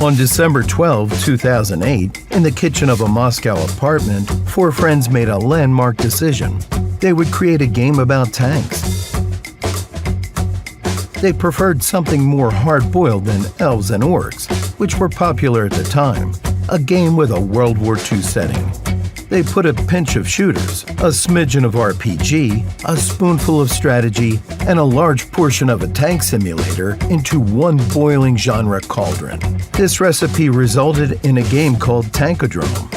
On December 12, 2008, in the kitchen of a Moscow apartment, four friends made a landmark decision. They would create a game about tanks. They preferred something more hard-boiled than elves and orcs, which were popular at the time, a game with a World War II setting. They put a pinch of shooters, a smidgen of RPG, a spoonful of strategy, and a large portion of a tank simulator into one boiling genre cauldron. This recipe resulted in a game called Tankadrome.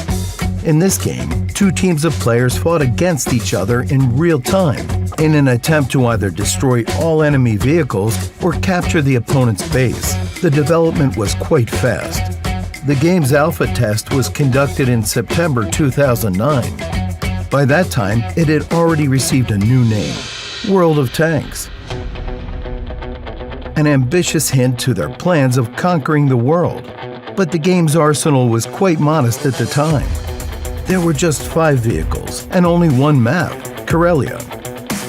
In this game, two teams of players fought against each other in real time in an attempt to either destroy all enemy vehicles or capture the opponent's base. The development was quite fast. The game's alpha test was conducted in September 2009. By that time, it had already received a new name, World of Tanks. An ambitious hint to their plans of conquering the world. But the game's arsenal was quite modest at the time. There were just 5 vehicles and only one map, Karelia.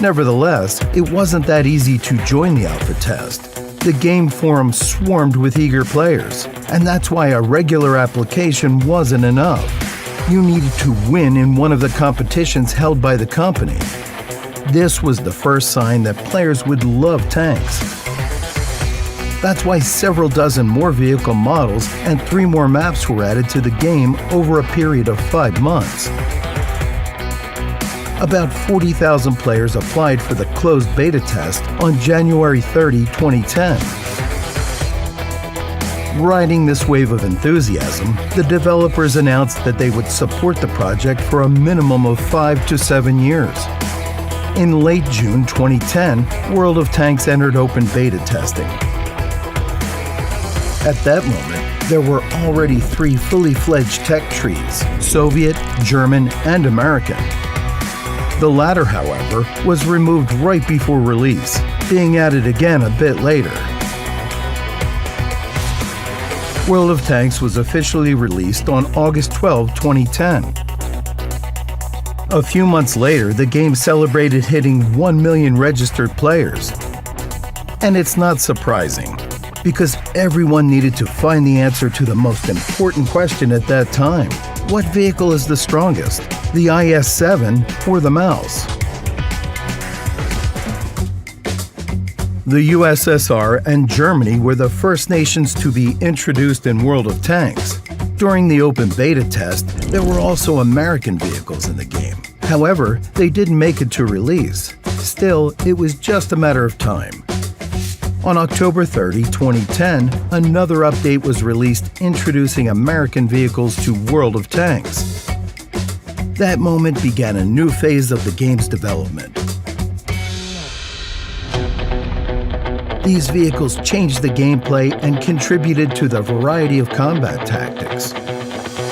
Nevertheless, it wasn't that easy to join the alpha test. The game forum swarmed with eager players, and that's why a regular application wasn't enough. You needed to win in one of the competitions held by the company. This was the first sign that players would love tanks. That's why several dozen more vehicle models and 3 more maps were added to the game over a period of 5 months. About 40,000 players applied for the closed beta test on January 30, 2010. Riding this wave of enthusiasm, the developers announced that they would support the project for a minimum of 5 to 7 years. In late June 2010, World of Tanks entered open beta testing. At that moment, there were already 3 fully fledged tech trees, Soviet, German, and American. The latter, however, was removed right before release, being added again a bit later. World of Tanks was officially released on August 12, 2010. A few months later, the game celebrated hitting 1 million registered players. And it's not surprising, because everyone needed to find the answer to the most important question at that time. What vehicle is the strongest, the IS-7 or the Mouse? The USSR and Germany were the first nations to be introduced in World of Tanks. During the open beta test, there were also American vehicles in the game. However, they didn't make it to release. Still, it was just a matter of time. On October 30, 2010, another update was released introducing American vehicles to World of Tanks. That moment began a new phase of the game's development. These vehicles changed the gameplay and contributed to the variety of combat tactics.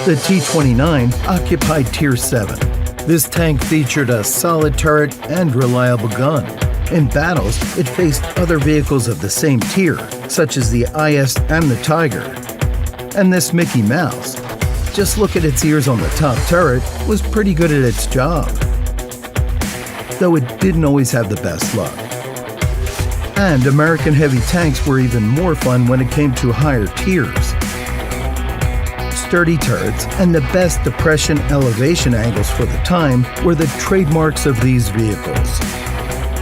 The T-29 occupied Tier 7. This tank featured a solid turret and reliable gun. In battles, it faced other vehicles of the same tier, such as the IS and the Tiger. And this Mickey Mouse, just look at its ears on the top turret, was pretty good at its job. Though it didn't always have the best luck. And American heavy tanks were even more fun when it came to higher tiers. Sturdy turrets and the best depression elevation angles for the time were the trademarks of these vehicles.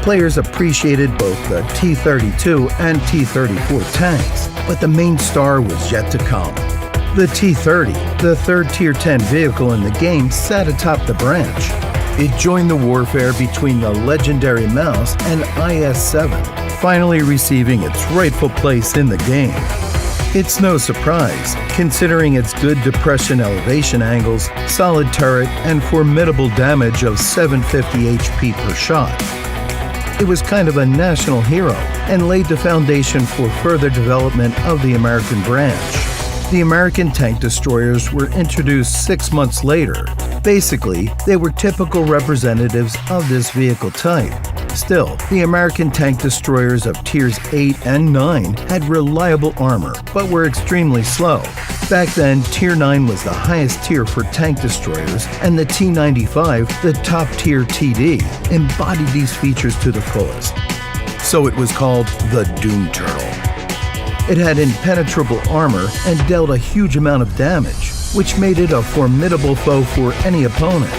Players appreciated both the T-32 and T-34 tanks, but the main star was yet to come. The T-30, the third Tier 10 vehicle in the game, sat atop the branch. It joined the warfare between the legendary Mouse and IS-7, finally receiving its rightful place in the game. It's no surprise, considering its good depression elevation angles, solid turret, and formidable damage of 750 HP per shot. It was kind of a national hero and laid the foundation for further development of the American branch. The American tank destroyers were introduced 6 months later. Basically, they were typical representatives of this vehicle type. Still, the American tank destroyers of Tiers 8 and 9 had reliable armor, but were extremely slow. Back then, Tier 9 was the highest tier for tank destroyers, and the T-95, the top tier TD, embodied these features to the fullest. So it was called the Doom Turtle. It had impenetrable armor and dealt a huge amount of damage, which made it a formidable foe for any opponent.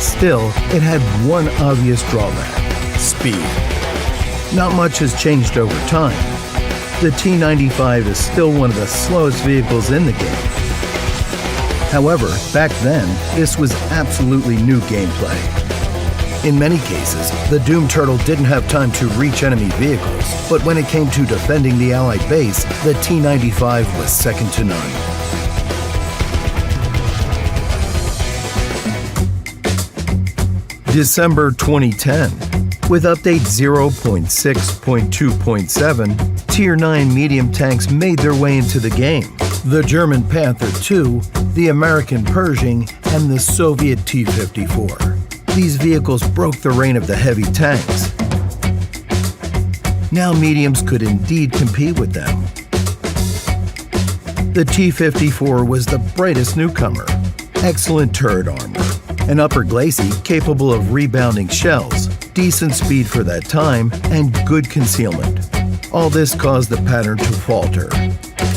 Still, it had one obvious drawback: speed. Not much has changed over time. The T-95 is still one of the slowest vehicles in the game. However, back then, this was absolutely new gameplay. In many cases, the Doom Turtle didn't have time to reach enemy vehicles, but when it came to defending the Allied base, the T-95 was second to none. December 2010. With update 0.6.2.7, Tier 9 medium tanks made their way into the game. The German Panther II, the American Pershing, and the Soviet T-54. These vehicles broke the reign of the heavy tanks. Now mediums could indeed compete with them. The T-54 was the brightest newcomer. Excellent turret armor, an upper glacis capable of rebounding shells, decent speed for that time, and good concealment. All this caused the pattern to falter.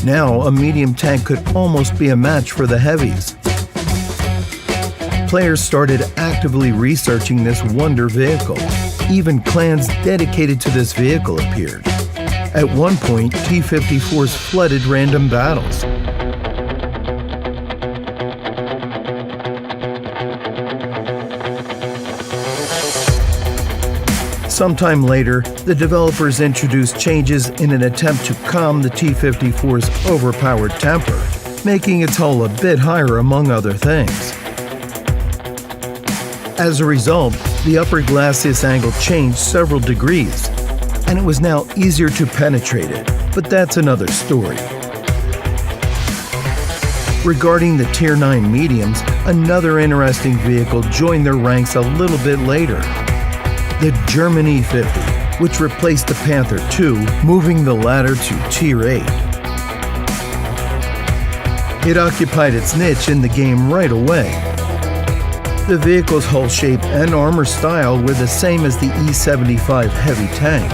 Now, a medium tank could almost be a match for the heavies. Players started actively researching this wonder vehicle. Even clans dedicated to this vehicle appeared. At one point, T-54s flooded random battles. Sometime later, the developers introduced changes in an attempt to calm the T-54's overpowered temper, making its hull a bit higher among other things. As a result, the upper glacis angle changed several degrees, and it was now easier to penetrate it, but that's another story. Regarding the Tier 9 mediums, another interesting vehicle joined their ranks a little bit later. The German E-50, which replaced the Panther II, moving the latter to Tier 8. It occupied its niche in the game right away. The vehicle's hull shape and armor style were the same as the E-75 heavy tank,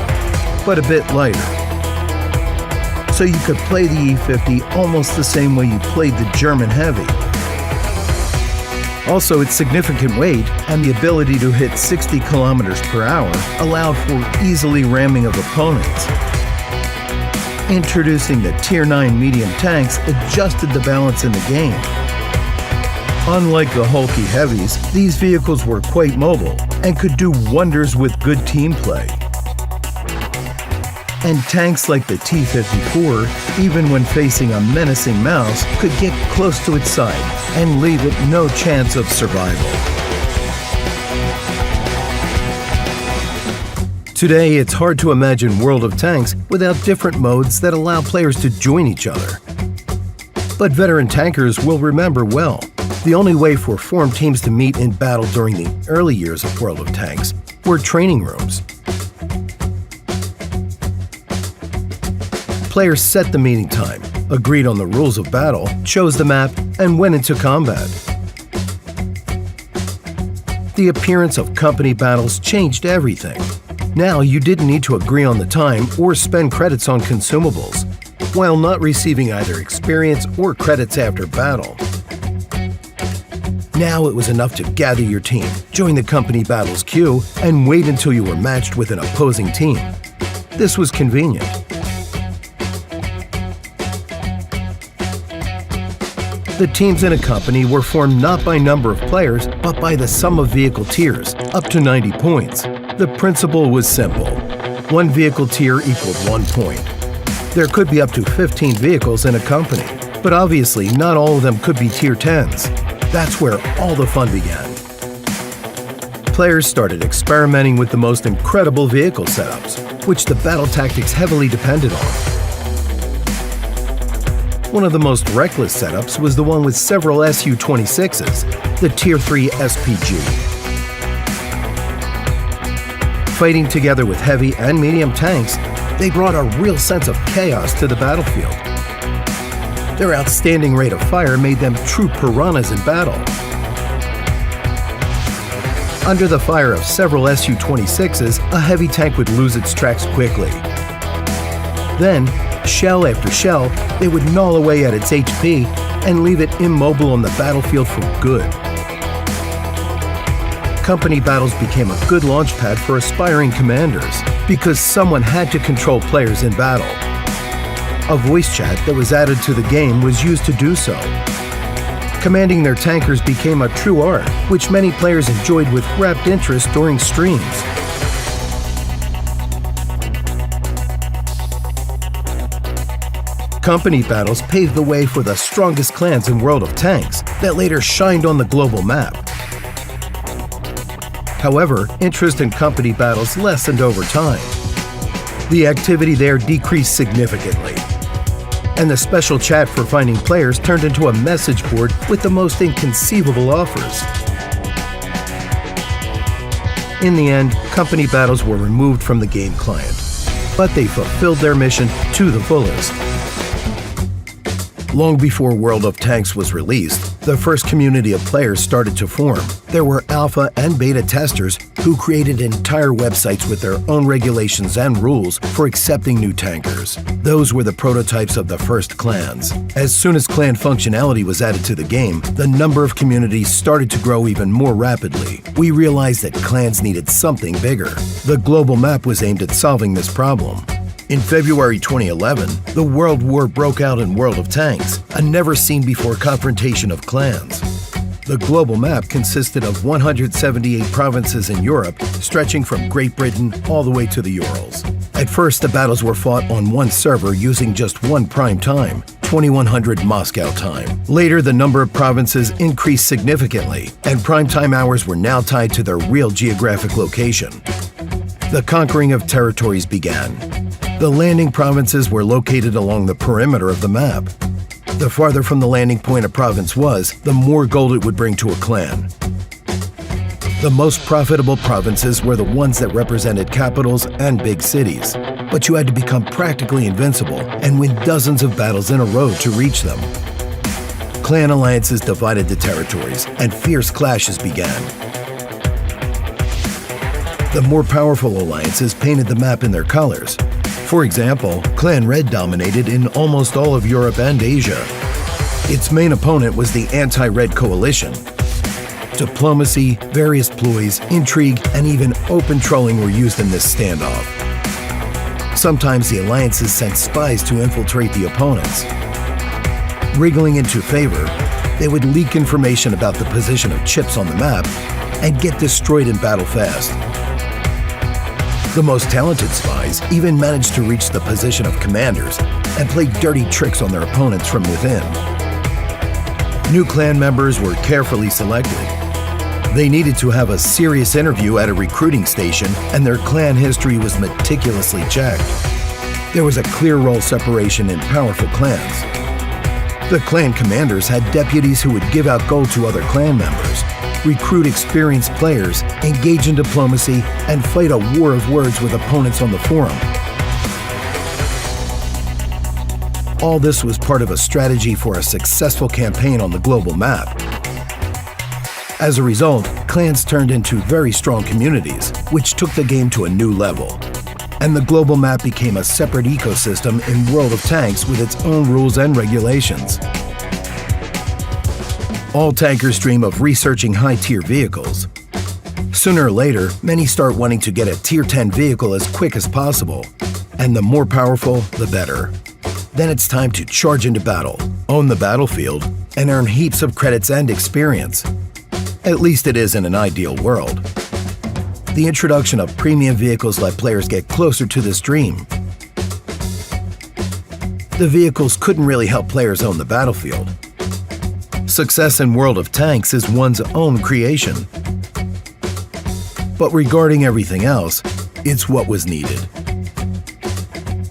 but a bit lighter. So you could play the E-50 almost the same way you played the German heavy. Also, its significant weight and the ability to hit 60 kilometers per hour allowed for easily ramming of opponents. Introducing the Tier 9 medium tanks adjusted the balance in the game. Unlike the hulky heavies, these vehicles were quite mobile and could do wonders with good team play. And tanks like the T-54, even when facing a menacing mouse, could get close to its side and leave it no chance of survival. Today, it's hard to imagine World of Tanks without different modes that allow players to join each other. But veteran tankers will remember well, the only way for formed teams to meet in battle during the early years of World of Tanks were training rooms. Players set the meeting time, agreed on the rules of battle, chose the map, and went into combat. The appearance of company battles changed everything. Now you didn't need to agree on the time or spend credits on consumables, while not receiving either experience or credits after battle. Now it was enough to gather your team, join the company battles queue, and wait until you were matched with an opposing team. This was convenient. The teams in a company were formed not by number of players, but by the sum of vehicle tiers, up to 90 points. The principle was simple. One vehicle tier equaled 1 point. There could be up to 15 vehicles in a company, but obviously not all of them could be Tier 10s. That's where all the fun began. Players started experimenting with the most incredible vehicle setups, which the battle tactics heavily depended on. One of the most reckless setups was the one with several Su-26s, the Tier 3 SPG. Fighting together with heavy and medium tanks, they brought a real sense of chaos to the battlefield. Their outstanding rate of fire made them true piranhas in battle. Under the fire of several Su-26s, a heavy tank would lose its tracks quickly. Then, Shell after shell, they would gnaw away at its HP and leave it immobile on the battlefield for good. Company battles became a good launchpad for aspiring commanders because someone had to control players in battle. A voice chat that was added to the game was used to do so. Commanding their tankers became a true art, which many players enjoyed with rapt interest during streams. Company battles paved the way for the strongest clans in World of Tanks that later shined on the global map. However, interest in company battles lessened over time. The activity there decreased significantly, and the special chat for finding players turned into a message board with the most inconceivable offers. In the end, company battles were removed from the game client, but they fulfilled their mission to the fullest. Long before World of Tanks was released, the first community of players started to form. There were alpha and beta testers who created entire websites with their own regulations and rules for accepting new tankers. Those were the prototypes of the first clans. As soon as clan functionality was added to the game, the number of communities started to grow even more rapidly. We realized that clans needed something bigger. The global map was aimed at solving this problem. In February 2011, the World War broke out in World of Tanks, a never-seen-before confrontation of clans. The global map consisted of 178 provinces in Europe, stretching from Great Britain all the way to the Urals. At first, the battles were fought on one server using just one prime time, 2100 Moscow time. Later, the number of provinces increased significantly, and prime time hours were now tied to their real geographic location. The conquering of territories began. The landing provinces were located along the perimeter of the map. The farther from the landing point a province was, the more gold it would bring to a clan. The most profitable provinces were the ones that represented capitals and big cities, but you had to become practically invincible and win dozens of battles in a row to reach them. Clan alliances divided the territories, and fierce clashes began. The more powerful alliances painted the map in their colors. For example, Clan Red dominated in almost all of Europe and Asia. Its main opponent was the Anti-Red Coalition. Diplomacy, various ploys, intrigue, and even open trolling were used in this standoff. Sometimes the alliances sent spies to infiltrate the opponents. Wriggling into favor, they would leak information about the position of chips on the map and get destroyed in battle fast. The most talented spies even managed to reach the position of commanders and play dirty tricks on their opponents from within. New clan members were carefully selected. They needed to have a serious interview at a recruiting station, and their clan history was meticulously checked. There was a clear role separation in powerful clans. The clan commanders had deputies who would give out gold to other clan members, recruit experienced players, engage in diplomacy, and fight a war of words with opponents on the forum. All this was part of a strategy for a successful campaign on the global map. As a result, clans turned into very strong communities, which took the game to a new level. And the global map became a separate ecosystem in World of Tanks with its own rules and regulations. All tankers dream of researching high-tier vehicles. Sooner or later, many start wanting to get a Tier 10 vehicle as quick as possible, and the more powerful, the better. Then it's time to charge into battle, own the battlefield, and earn heaps of credits and experience. At least it is in an ideal world. The introduction of premium vehicles let players get closer to this dream. The vehicles couldn't really help players own the battlefield. Success in World of Tanks is one's own creation. But regarding everything else, it's what was needed.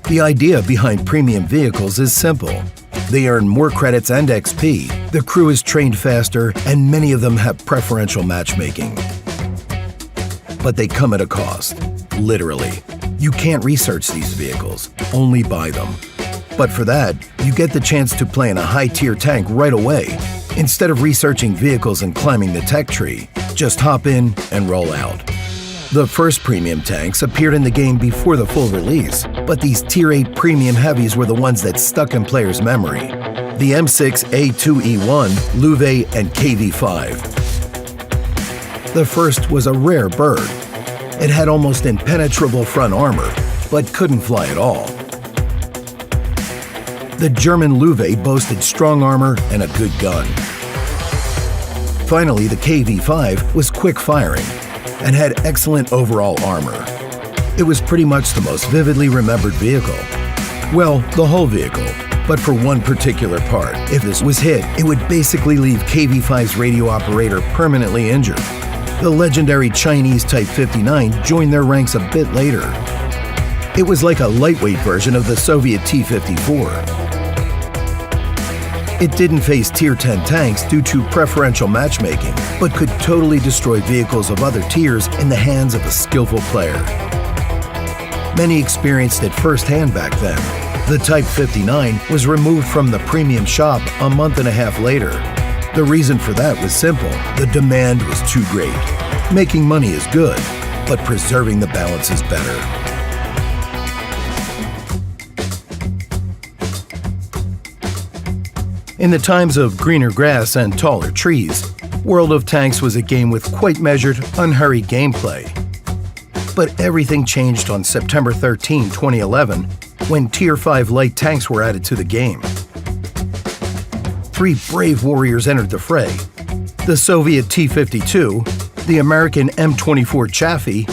The idea behind premium vehicles is simple. They earn more credits and XP, the crew is trained faster, and many of them have preferential matchmaking. But they come at a cost, literally. You can't research these vehicles, only buy them. But for that, you get the chance to play in a high-tier tank right away. Instead of researching vehicles and climbing the tech tree, just hop in and roll out. The first premium tanks appeared in the game before the full release, but these Tier 8 premium heavies were the ones that stuck in players' memory. The M6 A2E1, Luve, and KV-5. The first was a rare bird. It had almost impenetrable front armor, but couldn't fly at all. The German Luve boasted strong armor and a good gun. Finally, the KV-5 was quick firing and had excellent overall armor. It was pretty much the most vividly remembered vehicle. Well, the whole vehicle, but for one particular part. If this was hit, it would basically leave KV-5's radio operator permanently injured. The legendary Chinese Type 59 joined their ranks a bit later. It was like a lightweight version of the Soviet T-54. It didn't face Tier 10 tanks due to preferential matchmaking, but could totally destroy vehicles of other tiers in the hands of a skillful player. Many experienced it firsthand back then. The Type 59 was removed from the premium shop a month and a half later. The reason for that was simple. The demand was too great. Making money is good, but preserving the balance is better. In the times of greener grass and taller trees, World of Tanks was a game with quite measured, unhurried gameplay. But everything changed on September 13, 2011, when Tier 5 light tanks were added to the game. 3 brave warriors entered the fray: the Soviet T-52, the American M24 Chaffee,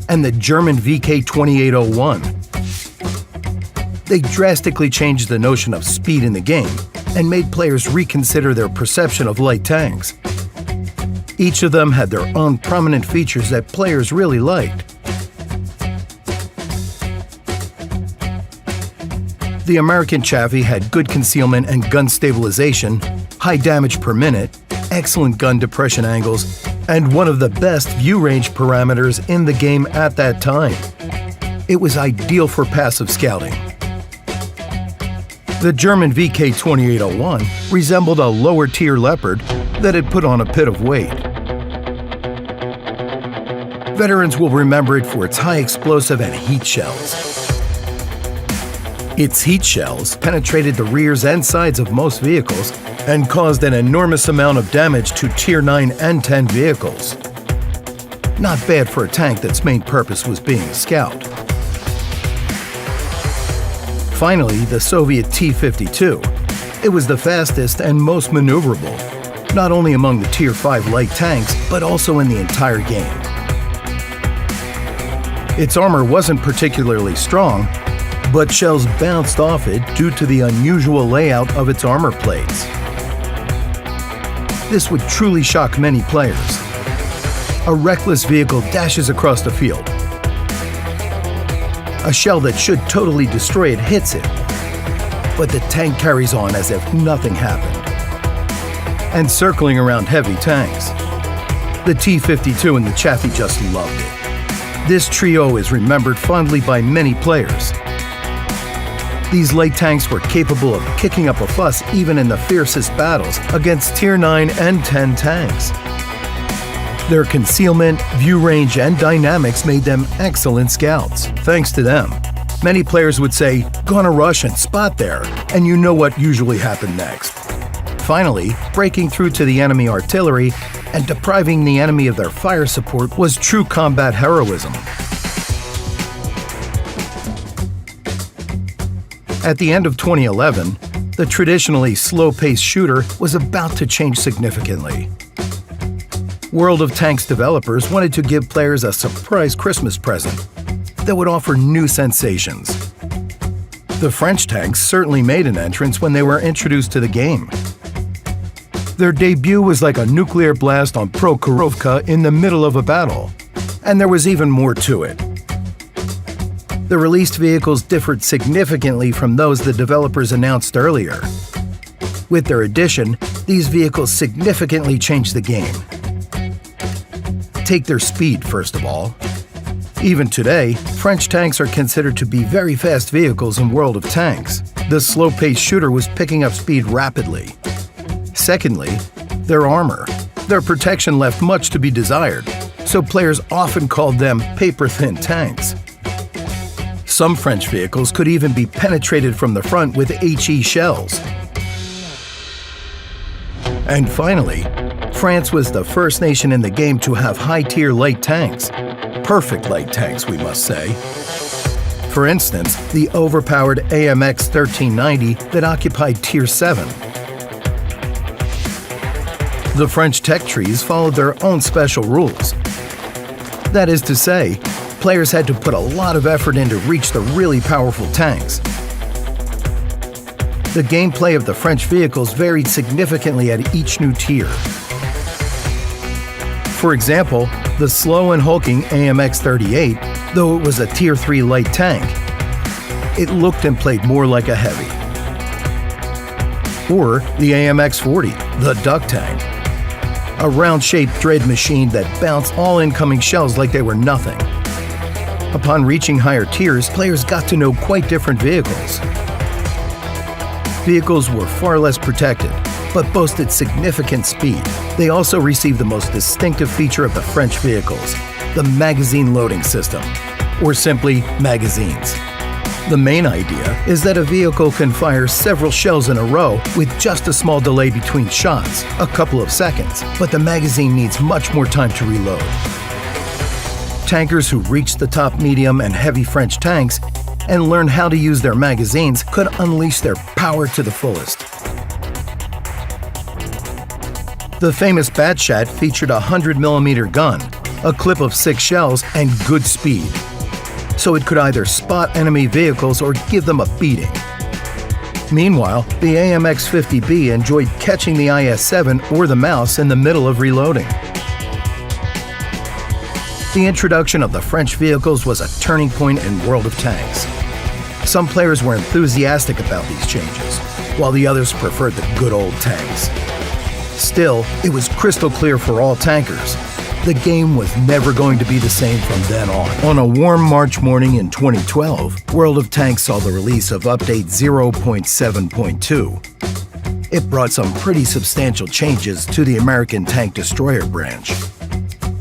and the German VK-2801. They drastically changed the notion of speed in the game and made players reconsider their perception of light tanks. Each of them had their own prominent features that players really liked. The American Chaffee had good concealment and gun stabilization, high damage per minute, excellent gun depression angles, and one of the best view range parameters in the game at that time. It was ideal for passive scouting. The German VK-2801 resembled a lower-tier Leopard that had put on a bit of weight. Veterans will remember it for its high explosive and heat shells. Its heat shells penetrated the rears and sides of most vehicles and caused an enormous amount of damage to Tier 9 and 10 vehicles. Not bad for a tank that's main purpose was being a scout. Finally, the Soviet T-52. It was the fastest and most maneuverable, not only among the Tier 5 light tanks, but also in the entire game. Its armor wasn't particularly strong, but shells bounced off it due to the unusual layout of its armor plates. This would truly shock many players. A reckless vehicle dashes across the field. A shell that should totally destroy it hits it, but the tank carries on as if nothing happened. And circling around heavy tanks, the T-52 and the Chaffee just loved it. This trio is remembered fondly by many players. These light tanks were capable of kicking up a fuss even in the fiercest battles against Tier 9 and 10 tanks. Their concealment, view range, and dynamics made them excellent scouts. Thanks to them, many players would say, "Gonna rush and spot there," and you know what usually happened next. Finally, breaking through to the enemy artillery and depriving the enemy of their fire support was true combat heroism. At the end of 2011, the traditionally slow-paced shooter was about to change significantly. World of Tanks developers wanted to give players a surprise Christmas present that would offer new sensations. The French tanks certainly made an entrance when they were introduced to the game. Their debut was like a nuclear blast on Prokhorovka in the middle of a battle, and there was even more to it. The released vehicles differed significantly from those the developers announced earlier. With their addition, these vehicles significantly changed the game. Take their speed, first of all. Even today, French tanks are considered to be very fast vehicles in World of Tanks. The slow-paced shooter was picking up speed rapidly. Secondly, their armor. Their protection left much to be desired, so players often called them paper-thin tanks. Some French vehicles could even be penetrated from the front with HE shells. And finally, France was the first nation in the game to have high-tier light tanks. Perfect light tanks, we must say. For instance, the overpowered AMX 1390 that occupied Tier 7. The French tech trees followed their own special rules. That is to say, players had to put a lot of effort in to reach the really powerful tanks. The gameplay of the French vehicles varied significantly at each new tier. For example, the slow and hulking AMX 38, though it was a Tier 3 light tank, it looked and played more like a heavy. Or the AMX 40, the duck tank, a round-shaped dread machine that bounced all incoming shells like they were nothing. Upon reaching higher tiers, players got to know quite different vehicles. Vehicles were far less protected, but boasted significant speed. They also received the most distinctive feature of the French vehicles, the magazine loading system, or simply magazines. The main idea is that a vehicle can fire several shells in a row with just a small delay between shots, a couple of seconds, but the magazine needs much more time to reload. Tankers who reached the top medium and heavy French tanks and learned how to use their magazines could unleash their power to the fullest. The famous Batchat featured a 100mm gun, a clip of 6 shells, and good speed, so it could either spot enemy vehicles or give them a beating. Meanwhile, the AMX 50B enjoyed catching the IS-7 or the Mouse in the middle of reloading. The introduction of the French vehicles was a turning point in World of Tanks. Some players were enthusiastic about these changes, while the others preferred the good old tanks. Still, it was crystal clear for all tankers. The game was never going to be the same from then on. On a warm March morning in 2012, World of Tanks saw the release of Update 0.7.2. It brought some pretty substantial changes to the American tank destroyer branch,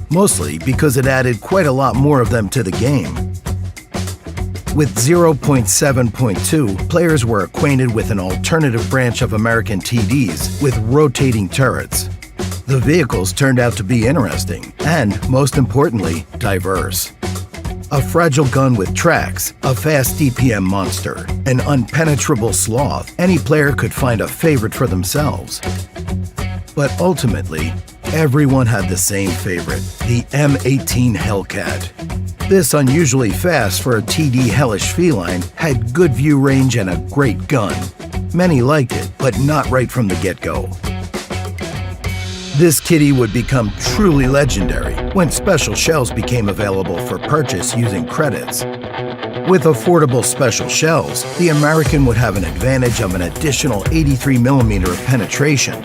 mostly because it added quite a lot more of them to the game. With 0.7.2, players were acquainted with an alternative branch of American TDs with rotating turrets. The vehicles turned out to be interesting and, most importantly, diverse. A fragile gun with tracks, a fast DPM monster, an unpenetrable sloth, any player could find a favorite for themselves. But ultimately, everyone had the same favorite, the M18 Hellcat. This unusually fast for a TD hellish feline had good view range and a great gun. Many liked it, but not right from the get-go. This kitty would become truly legendary when special shells became available for purchase using credits. With affordable special shells, the American would have an advantage of an additional 83mm of penetration.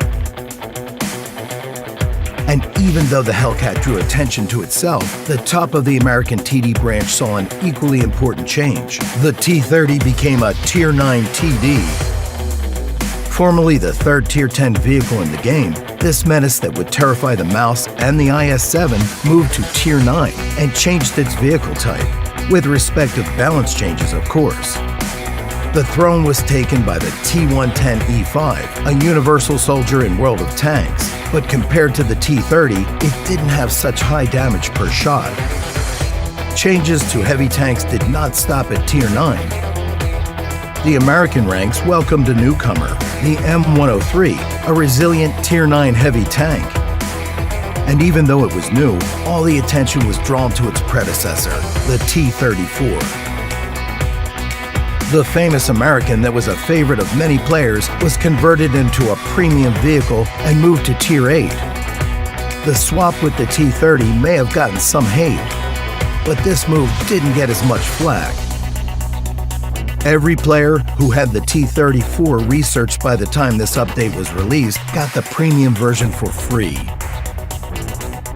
And even though the Hellcat drew attention to itself, the top of the American TD branch saw an equally important change. The T-30 became a Tier 9 TD. Formerly the third Tier 10 vehicle in the game, this menace that would terrify the Mouse and the IS-7 moved to Tier 9 and changed its vehicle type, with respective balance changes, of course. The throne was taken by the T-110E5, a universal soldier in World of Tanks, but compared to the T-30, it didn't have such high damage per shot. Changes to heavy tanks did not stop at Tier 9. The American ranks welcomed a newcomer, the M103, a resilient Tier 9 heavy tank. And even though it was new, all the attention was drawn to its predecessor, the T-34. The famous American that was a favorite of many players was converted into a premium vehicle and moved to Tier 8. The swap with the T-30 may have gotten some hate, but this move didn't get as much flack. Every player who had the T-34 researched by the time this update was released got the premium version for free.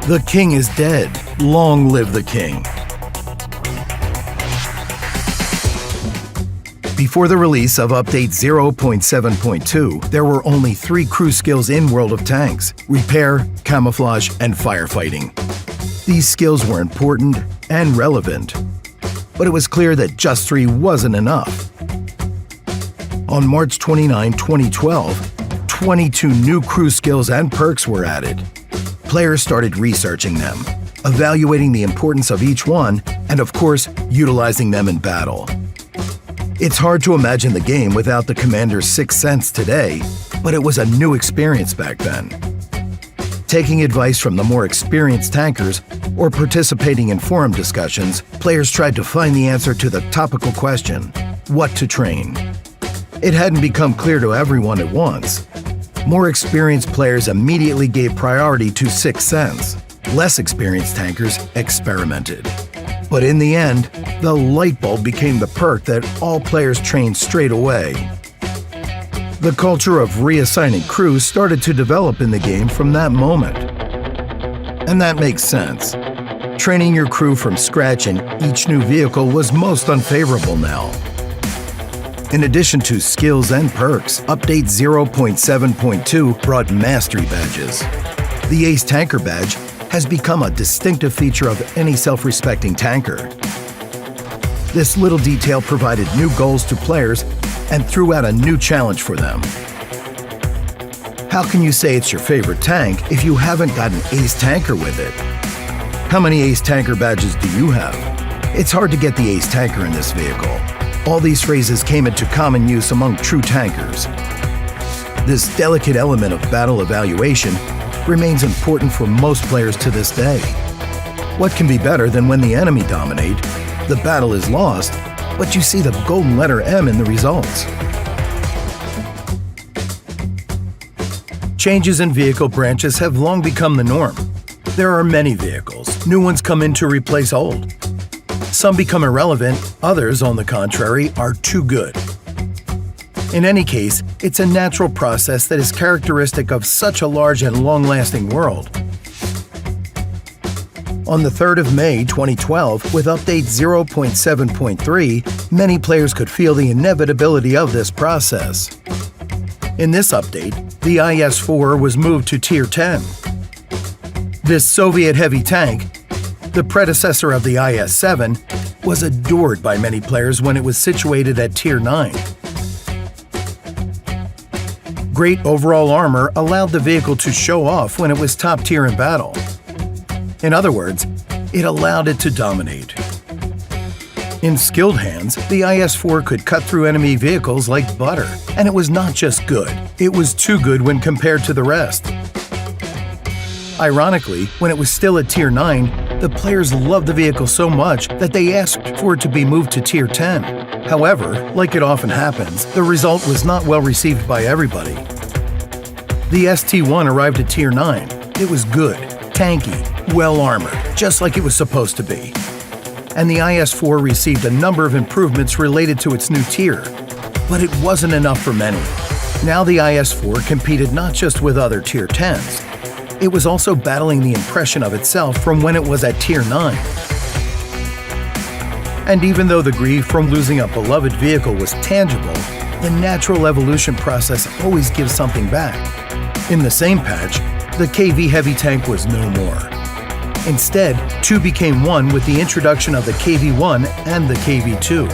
The king is dead. Long live the king. Before the release of Update 0.7.2, there were only 3 crew skills in World of Tanks: repair, camouflage, and firefighting. These skills were important and relevant, but it was clear that just 3 wasn't enough. On March 29, 2012, 22 new crew skills and perks were added. Players started researching them, evaluating the importance of each one, and of course, utilizing them in battle. It's hard to imagine the game without the commander's sixth sense today, but it was a new experience back then. Taking advice from the more experienced tankers or participating in forum discussions, players tried to find the answer to the topical question, what to train. It hadn't become clear to everyone at once. More experienced players immediately gave priority to sixth sense. Less experienced tankers experimented. But in the end, the light bulb became the perk that all players trained straight away. The culture of reassigning crews started to develop in the game from that moment. And that makes sense. Training your crew from scratch in each new vehicle was most unfavorable now. In addition to skills and perks, Update 0.7.2 brought mastery badges. The Ace Tanker badge has become a distinctive feature of any self-respecting tanker. This little detail provided new goals to players and threw out a new challenge for them. How can you say it's your favorite tank if you haven't got an Ace Tanker with it? How many Ace Tanker badges do you have? It's hard to get the Ace Tanker in this vehicle. All these phrases came into common use among true tankers. This delicate element of battle evaluation remains important for most players to this day. What can be better than when the enemy dominate, the battle is lost, but you see the golden letter M in the results? Changes in vehicle branches have long become the norm. There are many vehicles. New ones come in to replace old. Some become irrelevant, others, on the contrary, are too good. In any case, it's a natural process that is characteristic of such a large and long-lasting world. On the 3rd of May 2012, with Update 0.7.3, many players could feel the inevitability of this process. In this update, the IS-4 was moved to Tier 10. This Soviet heavy tank, the predecessor of the IS-7, was adored by many players when it was situated at Tier 9. Great overall armor allowed the vehicle to show off when it was top tier in battle. In other words, it allowed it to dominate. In skilled hands, the IS-4 could cut through enemy vehicles like butter, and it was not just good, it was too good when compared to the rest. Ironically, when it was still at Tier 9, the players loved the vehicle so much that they asked for it to be moved to Tier 10. However, like it often happens, the result was not well received by everybody. The ST-1 arrived at Tier 9. It was good, tanky, well-armored, just like it was supposed to be. And the IS-4 received a number of improvements related to its new tier. But it wasn't enough for many. Now the IS-4 competed not just with other Tier 10s, it was also battling the impression of itself from when it was at Tier 9. And even though the grief from losing a beloved vehicle was tangible, the natural evolution process always gives something back. In the same patch, the KV heavy tank was no more. Instead, two became one with the introduction of the KV-1 and the KV-2.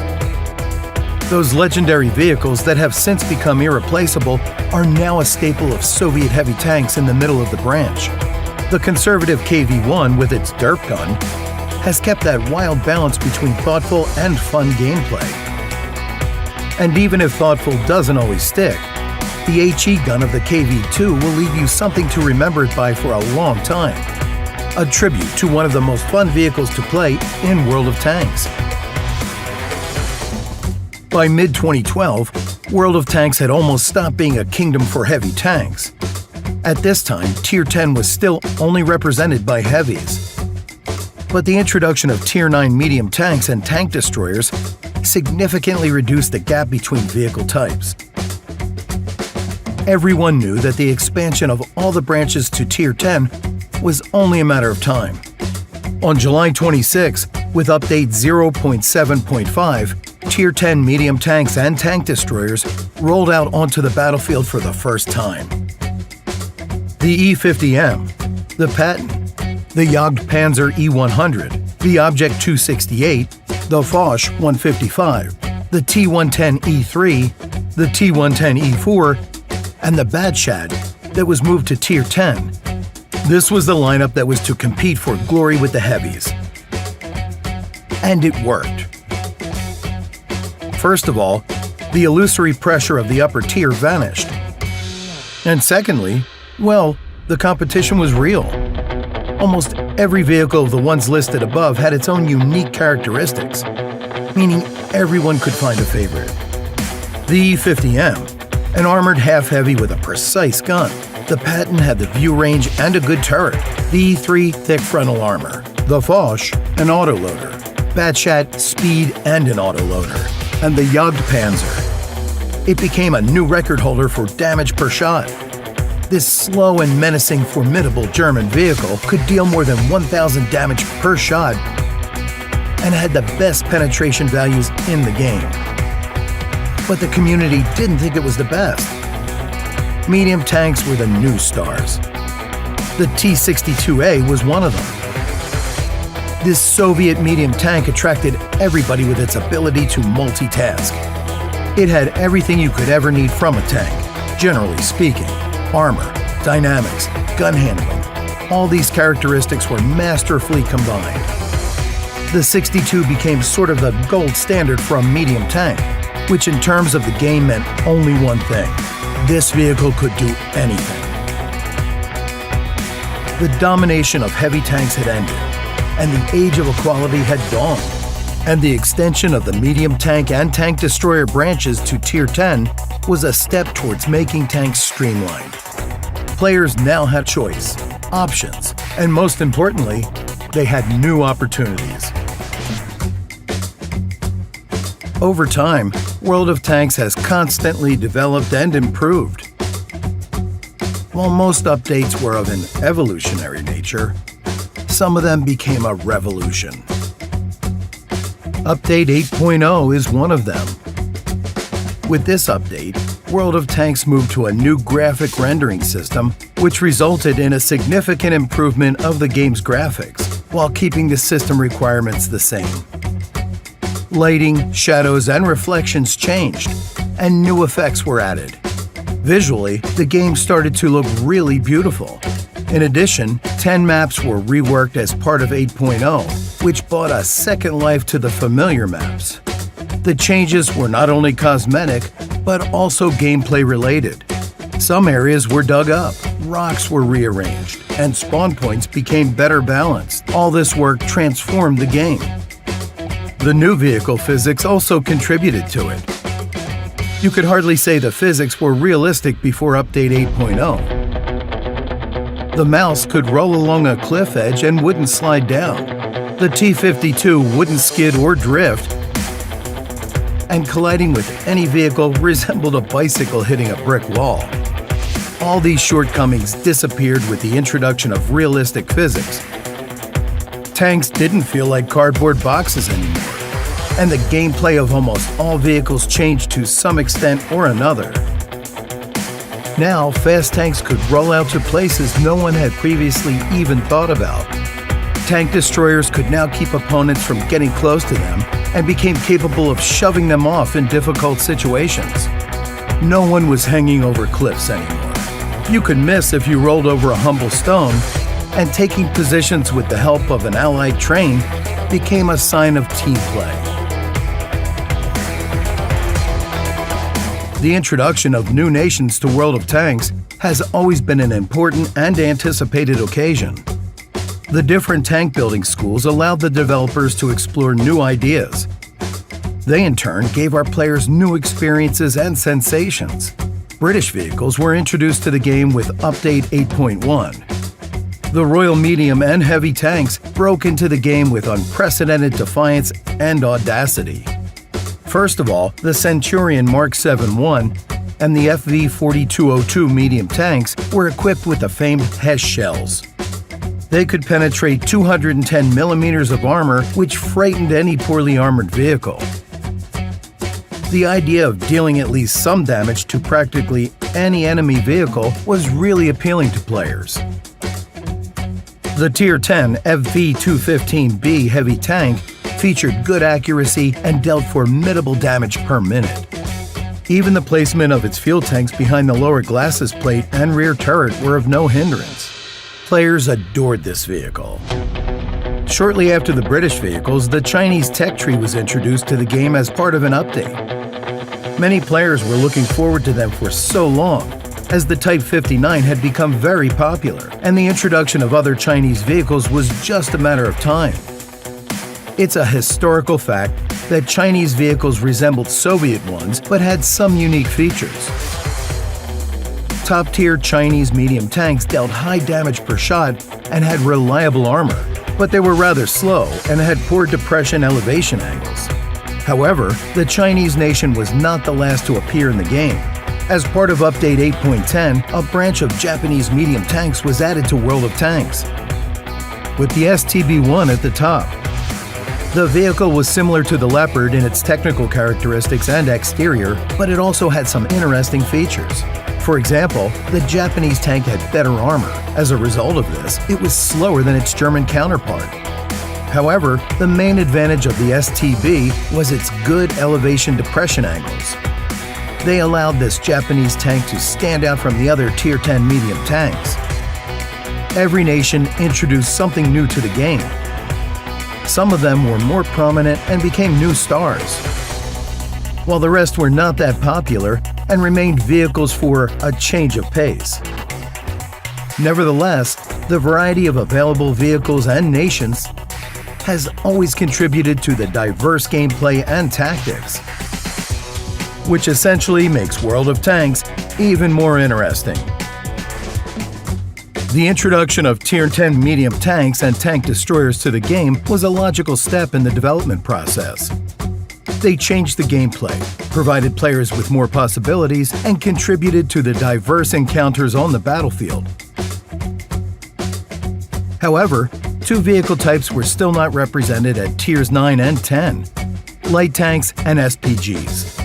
Those legendary vehicles that have since become irreplaceable are now a staple of Soviet heavy tanks in the middle of the branch. The conservative KV-1 with its derp gun has kept that wild balance between thoughtful and fun gameplay. And even if thoughtful doesn't always stick, the HE gun of the KV-2 will leave you something to remember it by for a long time. A tribute to one of the most fun vehicles to play in World of Tanks. By mid-2012, World of Tanks had almost stopped being a kingdom for heavy tanks. At this time, Tier 10 was still only represented by heavies. But the introduction of Tier 9 medium tanks and tank destroyers significantly reduced the gap between vehicle types. Everyone knew that the expansion of all the branches to Tier 10 was only a matter of time. On July 26, with Update 0.7.5, Tier 10 medium tanks and tank destroyers rolled out onto the battlefield for the first time. The E-50M, the Patton, the Jagdpanzer E100, the Object 268, the Foch 155, the T110E3, the T110E4, and the Badshad that was moved to Tier 10. This was the lineup that was to compete for glory with the heavies. And it worked. First of all, the illusory pressure of the upper tier vanished. And secondly, well, the competition was real. Almost every vehicle of the ones listed above had its own unique characteristics, meaning everyone could find a favorite. The E50M, an armored half-heavy with a precise gun. The Patton had the view range and a good turret. The E3, thick frontal armor. The Foch, an autoloader. Badshad, speed and an autoloader. And the Jagdpanzer. It became a new record holder for damage per shot. This slow and menacing, formidable German vehicle could deal more than 1,000 damage per shot and had the best penetration values in the game. But the community didn't think it was the best. Medium tanks were the new stars. The T-62A was one of them. This Soviet medium tank attracted everybody with its ability to multitask. It had everything you could ever need from a tank, generally speaking. Armor, dynamics, gun handling. All these characteristics were masterfully combined. The 62 became sort of the gold standard for a medium tank, which in terms of the game meant only one thing. This vehicle could do anything. The domination of heavy tanks had ended, and the age of equality had dawned. And the extension of the medium tank and tank destroyer branches to Tier 10 was a step towards making tanks streamlined. Players now had choice, options, and most importantly, they had new opportunities. Over time, World of Tanks has constantly developed and improved. While most updates were of an evolutionary nature, some of them became a revolution. Update 8.0 is one of them. With this update, World of Tanks moved to a new graphic rendering system, which resulted in a significant improvement of the game's graphics, while keeping the system requirements the same. Lighting, shadows, and reflections changed, and new effects were added. Visually, the game started to look really beautiful. In addition, 10 maps were reworked as part of 8.0, which brought a second life to the familiar maps. The changes were not only cosmetic, but also gameplay related. Some areas were dug up, rocks were rearranged, and spawn points became better balanced. All this work transformed the game. The new vehicle physics also contributed to it. You could hardly say the physics were realistic before Update 8.0. The mouse could roll along a cliff edge and wouldn't slide down. The T-52 wouldn't skid or drift, and colliding with any vehicle resembled a bicycle hitting a brick wall. All these shortcomings disappeared with the introduction of realistic physics. Tanks didn't feel like cardboard boxes anymore, and the gameplay of almost all vehicles changed to some extent or another. Now, fast tanks could roll out to places no one had previously even thought about. Tank destroyers could now keep opponents from getting close to them and became capable of shoving them off in difficult situations. No one was hanging over cliffs anymore. You could miss if you rolled over a humble stone, and taking positions with the help of an allied train became a sign of team play. The introduction of new nations to World of Tanks has always been an important and anticipated occasion. The different tank building schools allowed the developers to explore new ideas. They in turn gave our players new experiences and sensations. British vehicles were introduced to the game with Update 8.1. The Royal Medium and Heavy tanks broke into the game with unprecedented defiance and audacity. First of all, the Centurion Mark 7-1 and the FV-4202 medium tanks were equipped with the famed Hesh shells. They could penetrate 210 millimeters of armor, which frightened any poorly armored vehicle. The idea of dealing at least some damage to practically any enemy vehicle was really appealing to players. The Tier 10 FV-215B heavy tank featured good accuracy and dealt formidable damage per minute. Even the placement of its fuel tanks behind the lower glasses plate and rear turret were of no hindrance. Players adored this vehicle. Shortly after the British vehicles, the Chinese tech tree was introduced to the game as part of an update. Many players were looking forward to them for so long, as the Type 59 had become very popular, and the introduction of other Chinese vehicles was just a matter of time. It's a historical fact that Chinese vehicles resembled Soviet ones but had some unique features. Top-tier Chinese medium tanks dealt high damage per shot and had reliable armor, but they were rather slow and had poor depression elevation angles. However, the Chinese nation was not the last to appear in the game. As part of Update 8.10, a branch of Japanese medium tanks was added to World of Tanks, with the STB-1 at the top. The vehicle was similar to the Leopard in its technical characteristics and exterior, but it also had some interesting features. For example, the Japanese tank had better armor. As a result of this, it was slower than its German counterpart. However, the main advantage of the STB was its good elevation depression angles. They allowed this Japanese tank to stand out from the other Tier 10 medium tanks. Every nation introduced something new to the game. Some of them were more prominent and became new stars, while the rest were not that popular and remained vehicles for a change of pace. Nevertheless, the variety of available vehicles and nations has always contributed to the diverse gameplay and tactics, which essentially makes World of Tanks even more interesting. The introduction of Tier 10 medium tanks and tank destroyers to the game was a logical step in the development process. They changed the gameplay, provided players with more possibilities, and contributed to the diverse encounters on the battlefield. However, two vehicle types were still not represented at Tiers 9 and 10: light tanks and SPGs.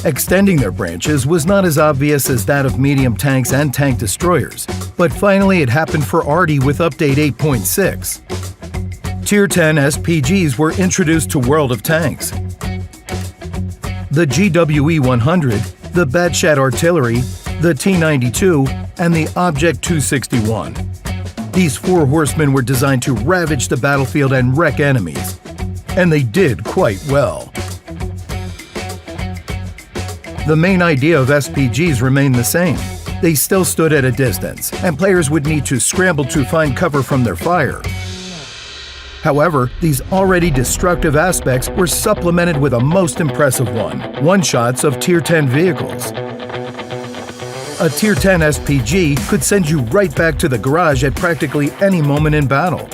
Extending their branches was not as obvious as that of medium tanks and tank destroyers, but finally it happened for Arty with Update 8.6. Tier 10 SPGs were introduced to World of Tanks. The GWE-100, the Batshat Artillery, the T-92, and the Object 261. These four horsemen were designed to ravage the battlefield and wreck enemies, and they did quite well. The main idea of SPGs remained the same. They still stood at a distance, and players would need to scramble to find cover from their fire. However, these already destructive aspects were supplemented with a most impressive one-shots of Tier 10 vehicles. A Tier 10 SPG could send you right back to the garage at practically any moment in battle.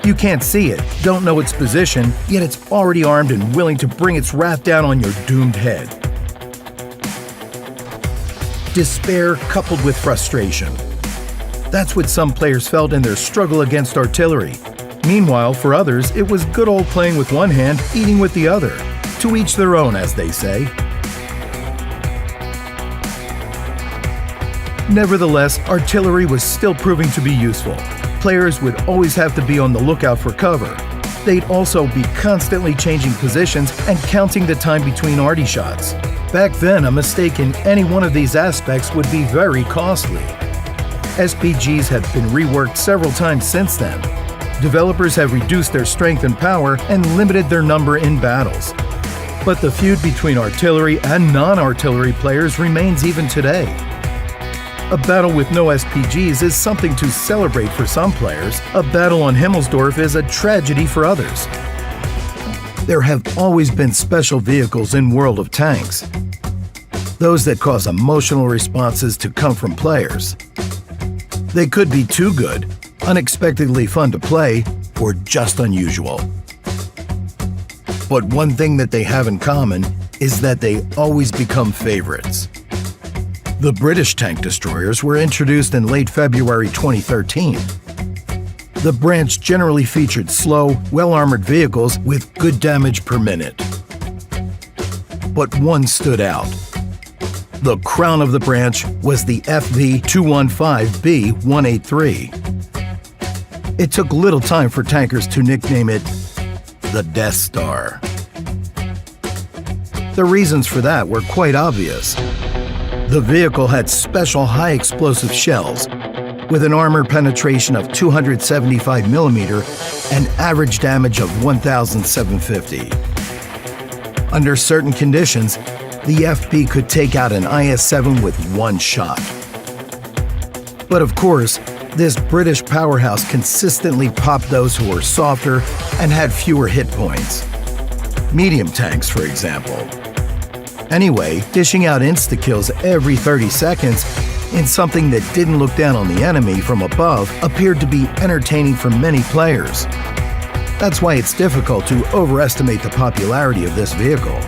You can't see it, don't know its position, yet it's already armed and willing to bring its wrath down on your doomed head. Despair coupled with frustration. That's what some players felt in their struggle against artillery. Meanwhile, for others, it was good old playing with one hand, eating with the other. To each their own, as they say. Nevertheless, artillery was still proving to be useful. Players would always have to be on the lookout for cover. They'd also be constantly changing positions and counting the time between arty shots. Back then, a mistake in any one of these aspects would be very costly. SPGs have been reworked several times since then. Developers have reduced their strength and power and limited their number in battles. But the feud between artillery and non-artillery players remains even today. A battle with no SPGs is something to celebrate for some players. A battle on Himmelsdorf is a tragedy for others. There have always been special vehicles in World of Tanks. Those that cause emotional responses to come from players. They could be too good, unexpectedly fun to play, or just unusual. But one thing that they have in common is that they always become favorites. The British tank destroyers were introduced in late February 2013. The branch generally featured slow, well-armored vehicles with good damage per minute. But one stood out. The crown of the branch was the FV-215B-183. It took little time for tankers to nickname it the Death Star. The reasons for that were quite obvious. The vehicle had special high-explosive shells with an armor penetration of 275 mm and average damage of 1,750. Under certain conditions, the FP could take out an IS-7 with one shot. But of course, this British powerhouse consistently popped those who were softer and had fewer hit points. Medium tanks, for example. Anyway, dishing out insta-kills every 30 seconds in something that didn't look down on the enemy from above appeared to be entertaining for many players. That's why it's difficult to overestimate the popularity of this vehicle.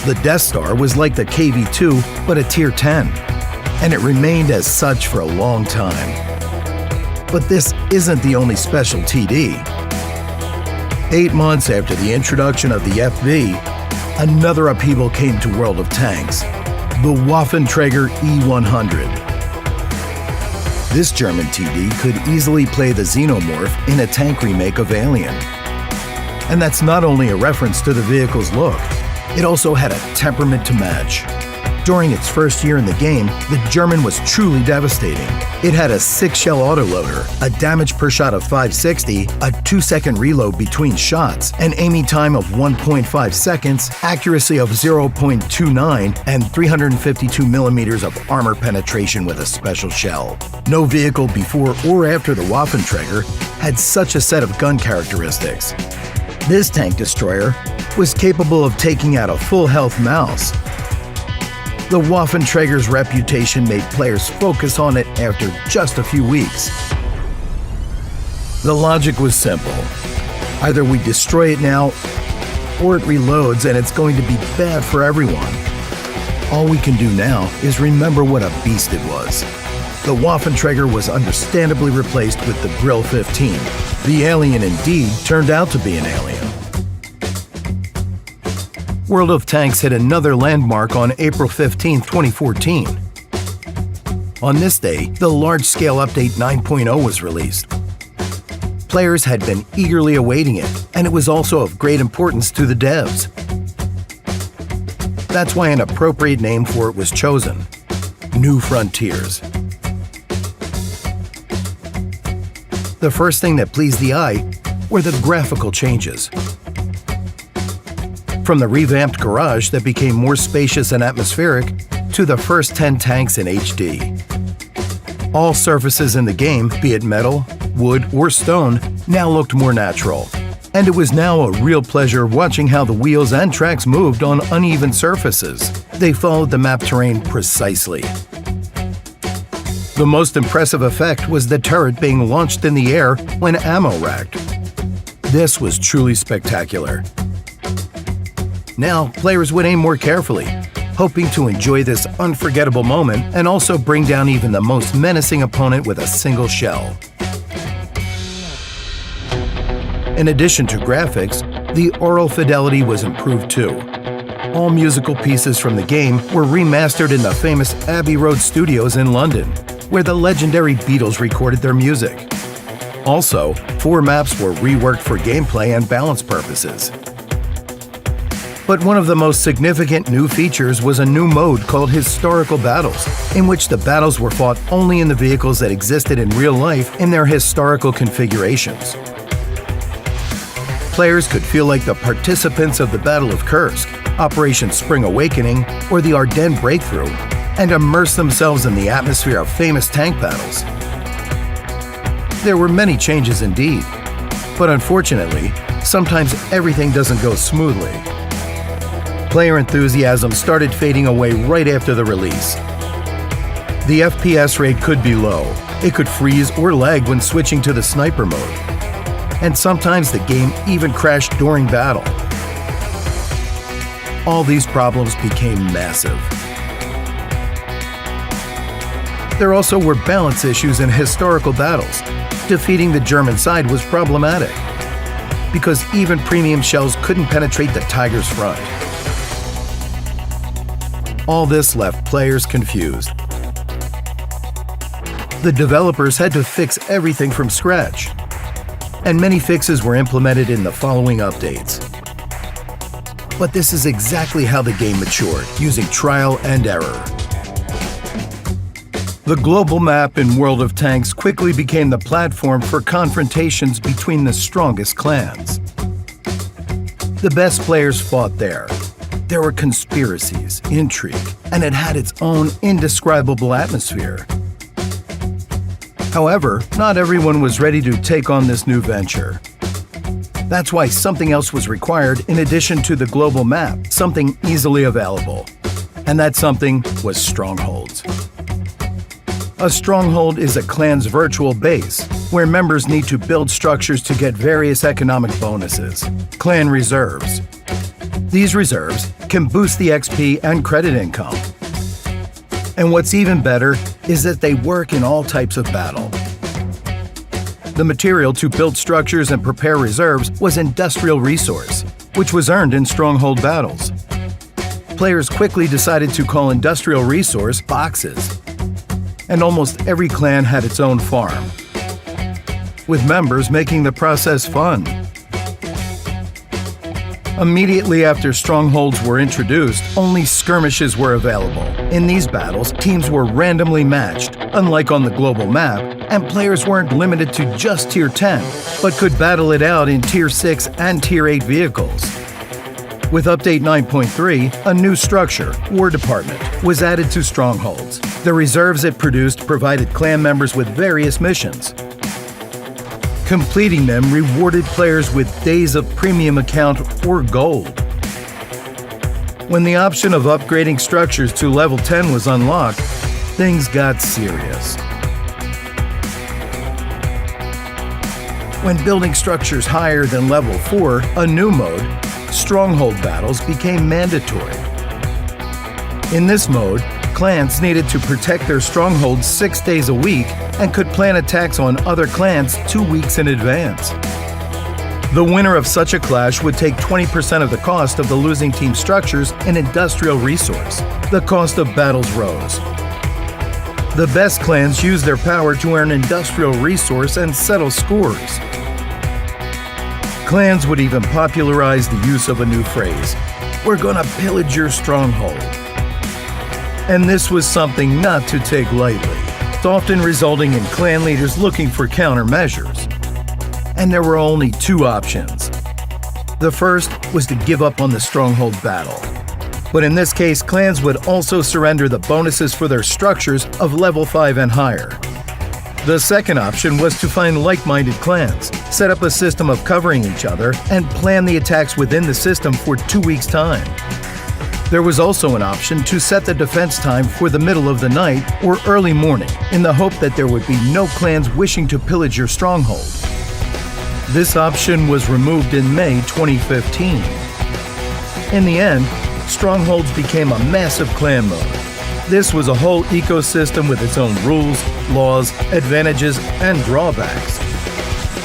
The Death Star was like the KV-2, but a Tier 10, and it remained as such for a long time. But this isn't the only special TD. 8 months after the introduction of the FV, another upheaval came to World of Tanks, the Waffenträger E100. This German TD could easily play the Xenomorph in a tank remake of Alien. And that's not only a reference to the vehicle's look, it also had a temperament to match. During its first year in the game, the German was truly devastating. It had a 6-shell autoloader, a damage per shot of 560, a 2-second reload between shots, an aiming time of 1.5 seconds, accuracy of 0.29, and 352 mm of armor penetration with a special shell. No vehicle before or after the Waffenträger had such a set of gun characteristics. This tank destroyer was capable of taking out a full-health mouse. The Waffenträger's reputation made players focus on it after just a few weeks. The logic was simple. Either we destroy it now, or it reloads and it's going to be bad for everyone. All we can do now is remember what a beast it was. The Waffenträger was understandably replaced with the Grill 15. The alien indeed turned out to be an alien. World of Tanks hit another landmark on April 15, 2014. On this day, the large-scale update 9.0 was released. Players had been eagerly awaiting it, and it was also of great importance to the devs. That's why an appropriate name for it was chosen: New Frontiers. The first thing that pleased the eye were the graphical changes. From the revamped garage that became more spacious and atmospheric to the first 10 tanks in HD. All surfaces in the game, be it metal, wood, or stone, now looked more natural. And it was now a real pleasure watching how the wheels and tracks moved on uneven surfaces. They followed the map terrain precisely. The most impressive effect was the turret being launched in the air when ammo racked. This was truly spectacular. Now, players would aim more carefully, hoping to enjoy this unforgettable moment and also bring down even the most menacing opponent with a single shell. In addition to graphics, the aural fidelity was improved too. All musical pieces from the game were remastered in the famous Abbey Road Studios in London, where the legendary Beatles recorded their music. Also, 4 maps were reworked for gameplay and balance purposes. But one of the most significant new features was a new mode called Historical Battles, in which the battles were fought only in the vehicles that existed in real life in their historical configurations. Players could feel like the participants of the Battle of Kursk, Operation Spring Awakening, or the Ardennes Breakthrough, and immerse themselves in the atmosphere of famous tank battles. There were many changes indeed, but unfortunately, sometimes everything doesn't go smoothly. Player enthusiasm started fading away right after the release. The FPS rate could be low, it could freeze or lag when switching to the sniper mode, and sometimes the game even crashed during battle. All these problems became massive. There also were balance issues in historical battles. Defeating the German side was problematic, because even premium shells couldn't penetrate the Tiger's front. All this left players confused. The developers had to fix everything from scratch, and many fixes were implemented in the following updates. But this is exactly how the game matured, using trial and error. The global map in World of Tanks quickly became the platform for confrontations between the strongest clans. The best players fought there. There were conspiracies, intrigue, and it had its own indescribable atmosphere. However, not everyone was ready to take on this new venture. That's why something else was required in addition to the global map, something easily available. And that something was strongholds. A stronghold is a clan's virtual base, where members need to build structures to get various economic bonuses, clan reserves. These reserves can boost the XP and credit income. And what's even better is that they work in all types of battle. The material to build structures and prepare reserves was industrial resource, which was earned in stronghold battles. Players quickly decided to call industrial resource boxes, and almost every clan had its own farm, with members making the process fun. Immediately after strongholds were introduced, only skirmishes were available. In these battles, teams were randomly matched, unlike on the global map, and players weren't limited to just Tier 10, but could battle it out in Tier 6 and Tier 8 vehicles. With Update 9.3, a new structure, War Department, was added to strongholds. The reserves it produced provided clan members with various missions. Completing them rewarded players with days of premium account or gold. When the option of upgrading structures to level 10 was unlocked, things got serious. When building structures higher than level 4, a new mode, Stronghold Battles, became mandatory. In this mode, clans needed to protect their strongholds 6 days a week and could plan attacks on other clans 2 weeks in advance. The winner of such a clash would take 20% of the cost of the losing team's structures in industrial resource. The cost of battles rose. The best clans used their power to earn industrial resource and settle scores. Clans would even popularize the use of a new phrase, "We're gonna pillage your stronghold." And this was something not to take lightly, often resulting in clan leaders looking for countermeasures. And there were only two options. The first was to give up on the stronghold battle. But in this case, clans would also surrender the bonuses for their structures of level 5 and higher. The second option was to find like-minded clans, set up a system of covering each other, and plan the attacks within the system for 2 weeks' time. There was also an option to set the defense time for the middle of the night or early morning, in the hope that there would be no clans wishing to pillage your stronghold. This option was removed in May 2015. In the end, strongholds became a massive clan mode. This was a whole ecosystem with its own rules, laws, advantages, and drawbacks.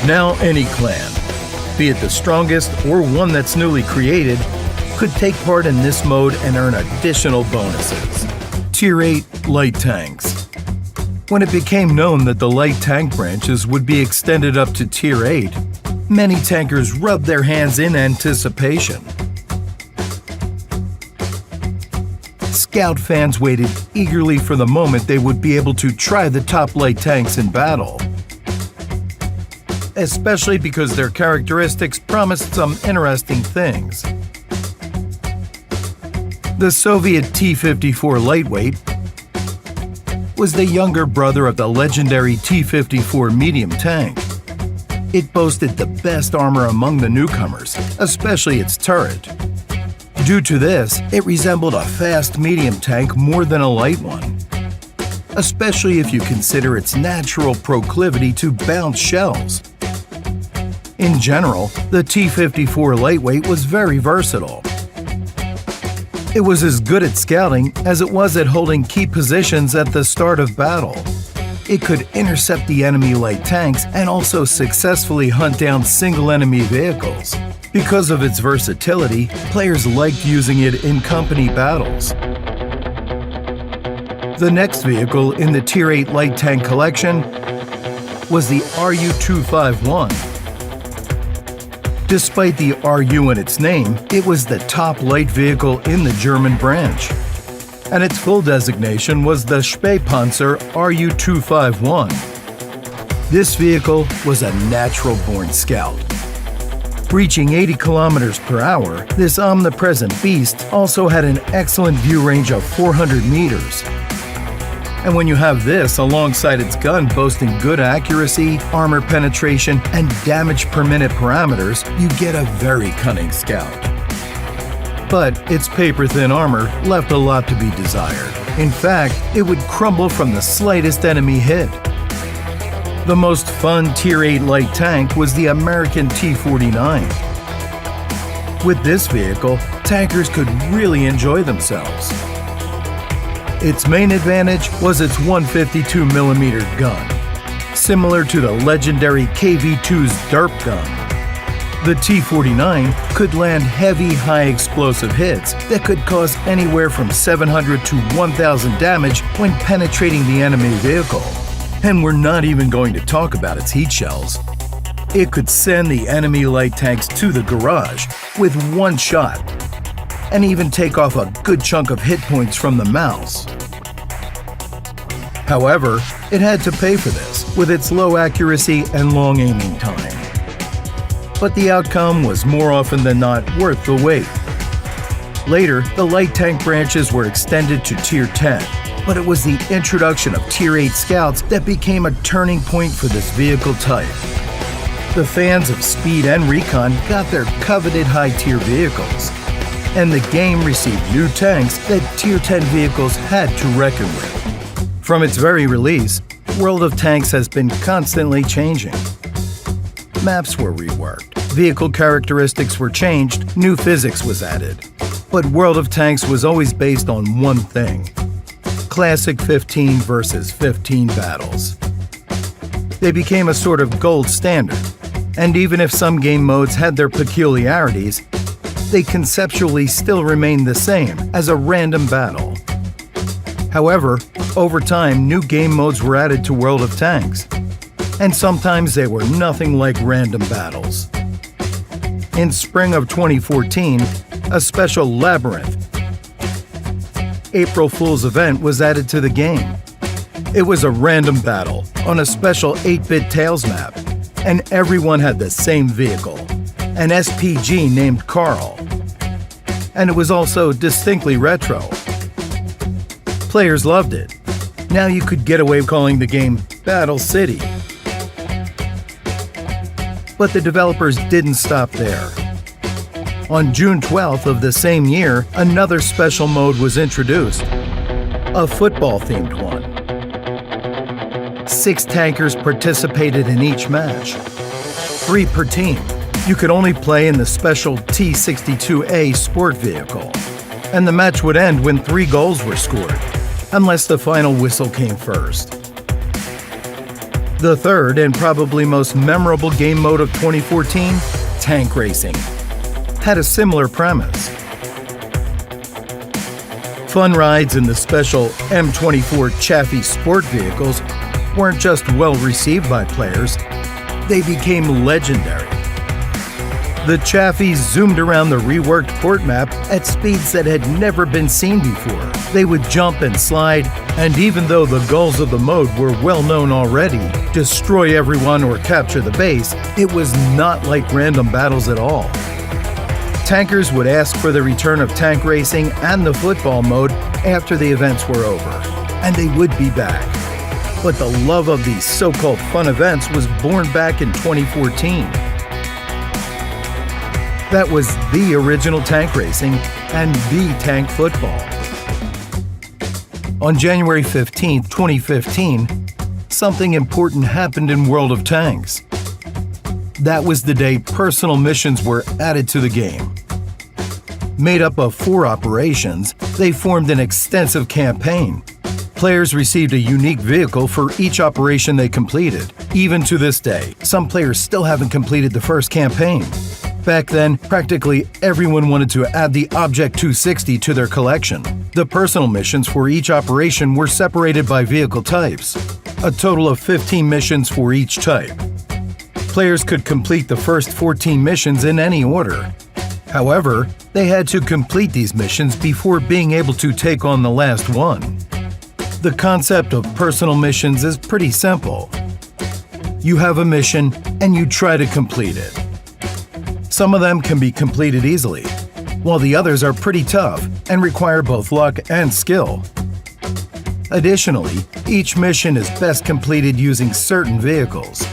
Now any clan, be it the strongest or one that's newly created, could take part in this mode and earn additional bonuses. Tier 8 Light Tanks. When it became known that the light tank branches would be extended up to Tier 8, many tankers rubbed their hands in anticipation. Scout fans waited eagerly for the moment they would be able to try the top light tanks in battle, especially because their characteristics promised some interesting things. The Soviet T-54 lightweight was the younger brother of the legendary T-54 medium tank. It boasted the best armor among the newcomers, especially its turret. Due to this, it resembled a fast medium tank more than a light one, especially if you consider its natural proclivity to bounce shells. In general, the T-54 lightweight was very versatile. It was as good at scouting as it was at holding key positions at the start of battle. It could intercept the enemy light tanks and also successfully hunt down single enemy vehicles. Because of its versatility, players liked using it in company battles. The next vehicle in the Tier 8 light tank collection was the RU-251. Despite the RU in its name, it was the top light vehicle in the German branch, and its full designation was the Spähpanzer RU-251. This vehicle was a natural-born scout. Reaching 80 kilometers per hour, this omnipresent beast also had an excellent view range of 400 meters. And when you have this alongside its gun boasting good accuracy, armor penetration, and damage per minute parameters, you get a very cunning scout. But its paper-thin armor left a lot to be desired. In fact, it would crumble from the slightest enemy hit. The most fun Tier 8 light tank was the American T-49. With this vehicle, tankers could really enjoy themselves. Its main advantage was its 152mm gun, similar to the legendary KV-2's DERP gun. The T-49 could land heavy, high-explosive hits that could cause anywhere from 700 to 1,000 damage when penetrating the enemy vehicle. And we're not even going to talk about its heat shells. It could send the enemy light tanks to the garage with one shot, and even take off a good chunk of hit points from the mouths. However, it had to pay for this with its low accuracy and long aiming time. But the outcome was more often than not worth the wait. Later, the light tank branches were extended to Tier 10, but it was the introduction of Tier 8 scouts that became a turning point for this vehicle type. The fans of speed and recon got their coveted high-tier vehicles, and the game received new tanks that Tier 10 vehicles had to reckon with. From its very release, World of Tanks has been constantly changing. Maps were reworked, vehicle characteristics were changed, new physics was added. But World of Tanks was always based on one thing: classic 15 versus 15 battles. They became a sort of gold standard, and even if some game modes had their peculiarities, they conceptually still remained the same as a random battle. However, over time, new game modes were added to World of Tanks, and sometimes they were nothing like random battles. In spring of 2014, a special Labyrinth April Fool's event was added to the game. It was a random battle on a special 8-bit Tails map, and everyone had the same vehicle, an SPG named Carl. And it was also distinctly retro. Players loved it. Now you could get away calling the game Battle City. But the developers didn't stop there. On June 12th of the same year, another special mode was introduced, a football-themed one. 6 tankers participated in each match, 3 per team. You could only play in the special T-62A sport vehicle, and the match would end when 3 goals were scored, unless the final whistle came first. The third and probably most memorable game mode of 2014, Tank Racing, had a similar premise. Fun rides in the special M24 Chaffee sport vehicles weren't just well received by players, they became legendary. The Chaffies zoomed around the reworked port map at speeds that had never been seen before. They would jump and slide, and even though the goals of the mode were well known already, destroy everyone or capture the base, it was not like random battles at all. Tankers would ask for the return of tank racing and the football mode after the events were over, and they would be back. But the love of these so-called fun events was born back in 2014. That was the original tank racing and the tank football. On January 15, 2015, something important happened in World of Tanks. That was the day personal missions were added to the game. Made up of 4 operations, they formed an extensive campaign. Players received a unique vehicle for each operation they completed. Even to this day, some players still haven't completed the first campaign. Back then, practically everyone wanted to add the Object 260 to their collection. The personal missions for each operation were separated by vehicle types, a total of 15 missions for each type. Players could complete the first 14 missions in any order. However, they had to complete these missions before being able to take on the last one. The concept of personal missions is pretty simple. You have a mission and you try to complete it. Some of them can be completed easily, while the others are pretty tough and require both luck and skill. Additionally, each mission is best completed using certain vehicles.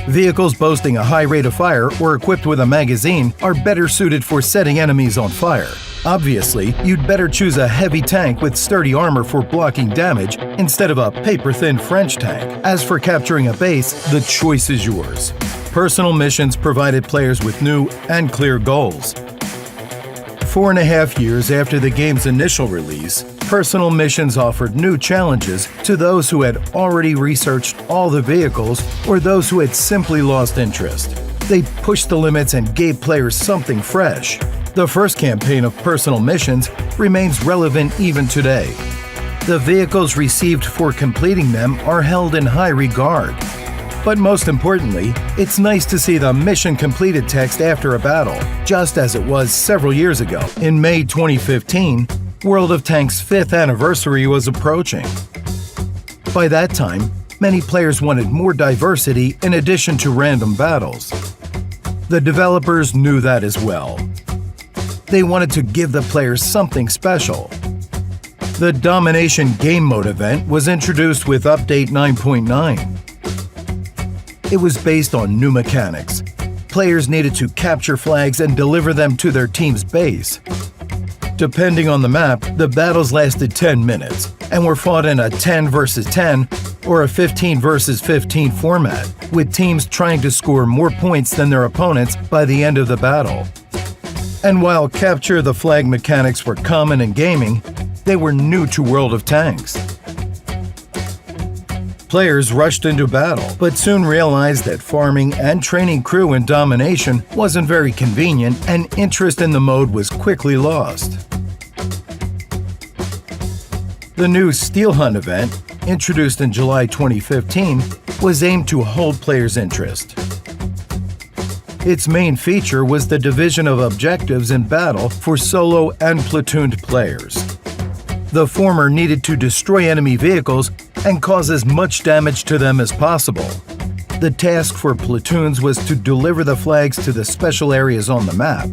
Vehicles boasting a high rate of fire or equipped with a magazine are better suited for setting enemies on fire. Obviously, you'd better choose a heavy tank with sturdy armor for blocking damage instead of a paper-thin French tank. As for capturing a base, the choice is yours. Personal missions provided players with new and clear goals. 4.5 years after the game's initial release, personal missions offered new challenges to those who had already researched all the vehicles or those who had simply lost interest. They pushed the limits and gave players something fresh. The first campaign of personal missions remains relevant even today. The vehicles received for completing them are held in high regard. But most importantly, it's nice to see the mission completed text after a battle, just as it was several years ago. In May 2015, World of Tanks' 5th anniversary was approaching. By that time, many players wanted more diversity in addition to random battles. The developers knew that as well. They wanted to give the players something special. The Domination Game Mode event was introduced with Update 9.9. It was based on new mechanics. Players needed to capture flags and deliver them to their team's base. Depending on the map, the battles lasted 10 minutes and were fought in a 10 versus 10 or a 15 versus 15 format, with teams trying to score more points than their opponents by the end of the battle. And while capture the flag mechanics were common in gaming, they were new to World of Tanks. Players rushed into battle, but soon realized that farming and training crew in Domination wasn't very convenient, and interest in the mode was quickly lost. The new Steel Hunt event, introduced in July 2015, was aimed to hold players' interest. Its main feature was the division of objectives in battle for solo and platooned players. The former needed to destroy enemy vehicles and cause as much damage to them as possible. The task for platoons was to deliver the flags to the special areas on the map.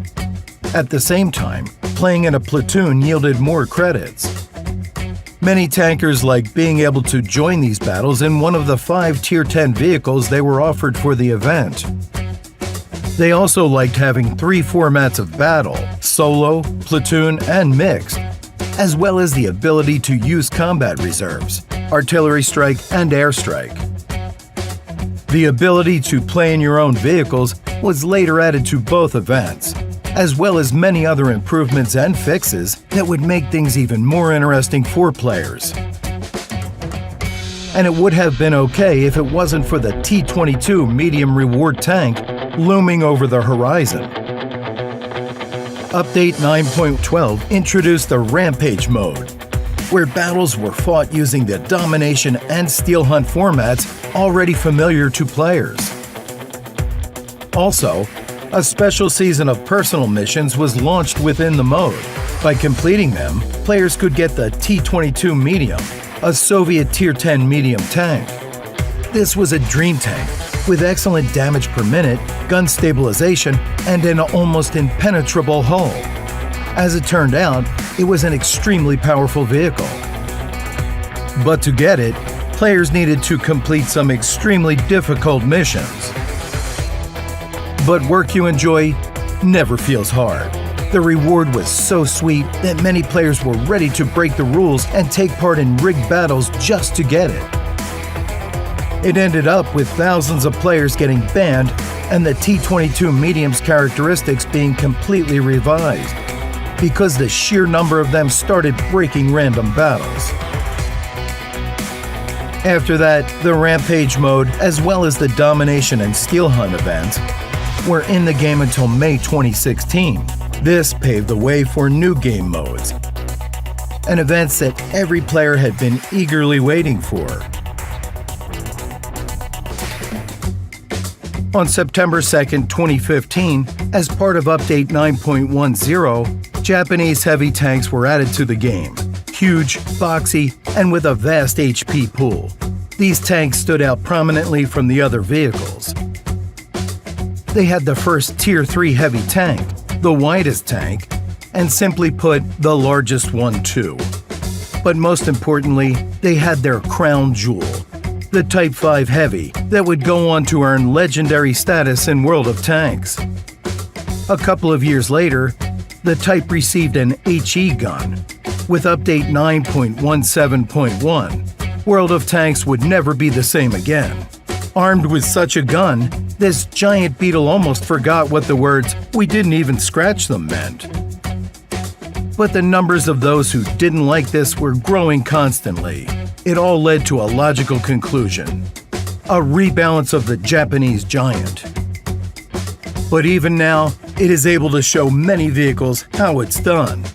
At the same time, playing in a platoon yielded more credits. Many tankers liked being able to join these battles in one of the 5 Tier 10 vehicles they were offered for the event. They also liked having 3 formats of battle: solo, platoon, and mixed, as well as the ability to use combat reserves, artillery strike, and airstrike. The ability to play in your own vehicles was later added to both events, as well as many other improvements and fixes that would make things even more interesting for players. And it would have been okay if it wasn't for the T-22 medium reward tank looming over the horizon. Update 9.12 introduced the Rampage mode, where battles were fought using the Domination and Steel Hunt formats already familiar to players. Also, a special season of personal missions was launched within the mode. By completing them, players could get the T-22 Medium, a Soviet Tier 10 medium tank. This was a dream tank with excellent damage per minute, gun stabilization, and an almost impenetrable hull. As it turned out, it was an extremely powerful vehicle. But to get it, players needed to complete some extremely difficult missions. But work you enjoy never feels hard. The reward was so sweet that many players were ready to break the rules and take part in rigged battles just to get it. It ended up with thousands of players getting banned and the T-22 Medium's characteristics being completely revised, because the sheer number of them started breaking random battles. After that, the Rampage mode, as well as the Domination and Steel Hunt events, were in the game until May 2016. This paved the way for new game modes, and events that every player had been eagerly waiting for. On September 2, 2015, as part of Update 9.10, Japanese heavy tanks were added to the game. Huge, boxy, and with a vast HP pool. These tanks stood out prominently from the other vehicles. They had the first Tier 3 heavy tank, the widest tank, and simply put, the largest one too. But most importantly, they had their crown jewel, the Type 5 Heavy, that would go on to earn legendary status in World of Tanks. A couple of years later, the Type received an HE gun. With Update 9.17.1, World of Tanks would never be the same again. Armed with such a gun, this giant beetle almost forgot what the words "we didn't even scratch them" meant. But the numbers of those who didn't like this were growing constantly. It all led to a logical conclusion: a rebalance of the Japanese giant. But even now, it is able to show many vehicles how it's done.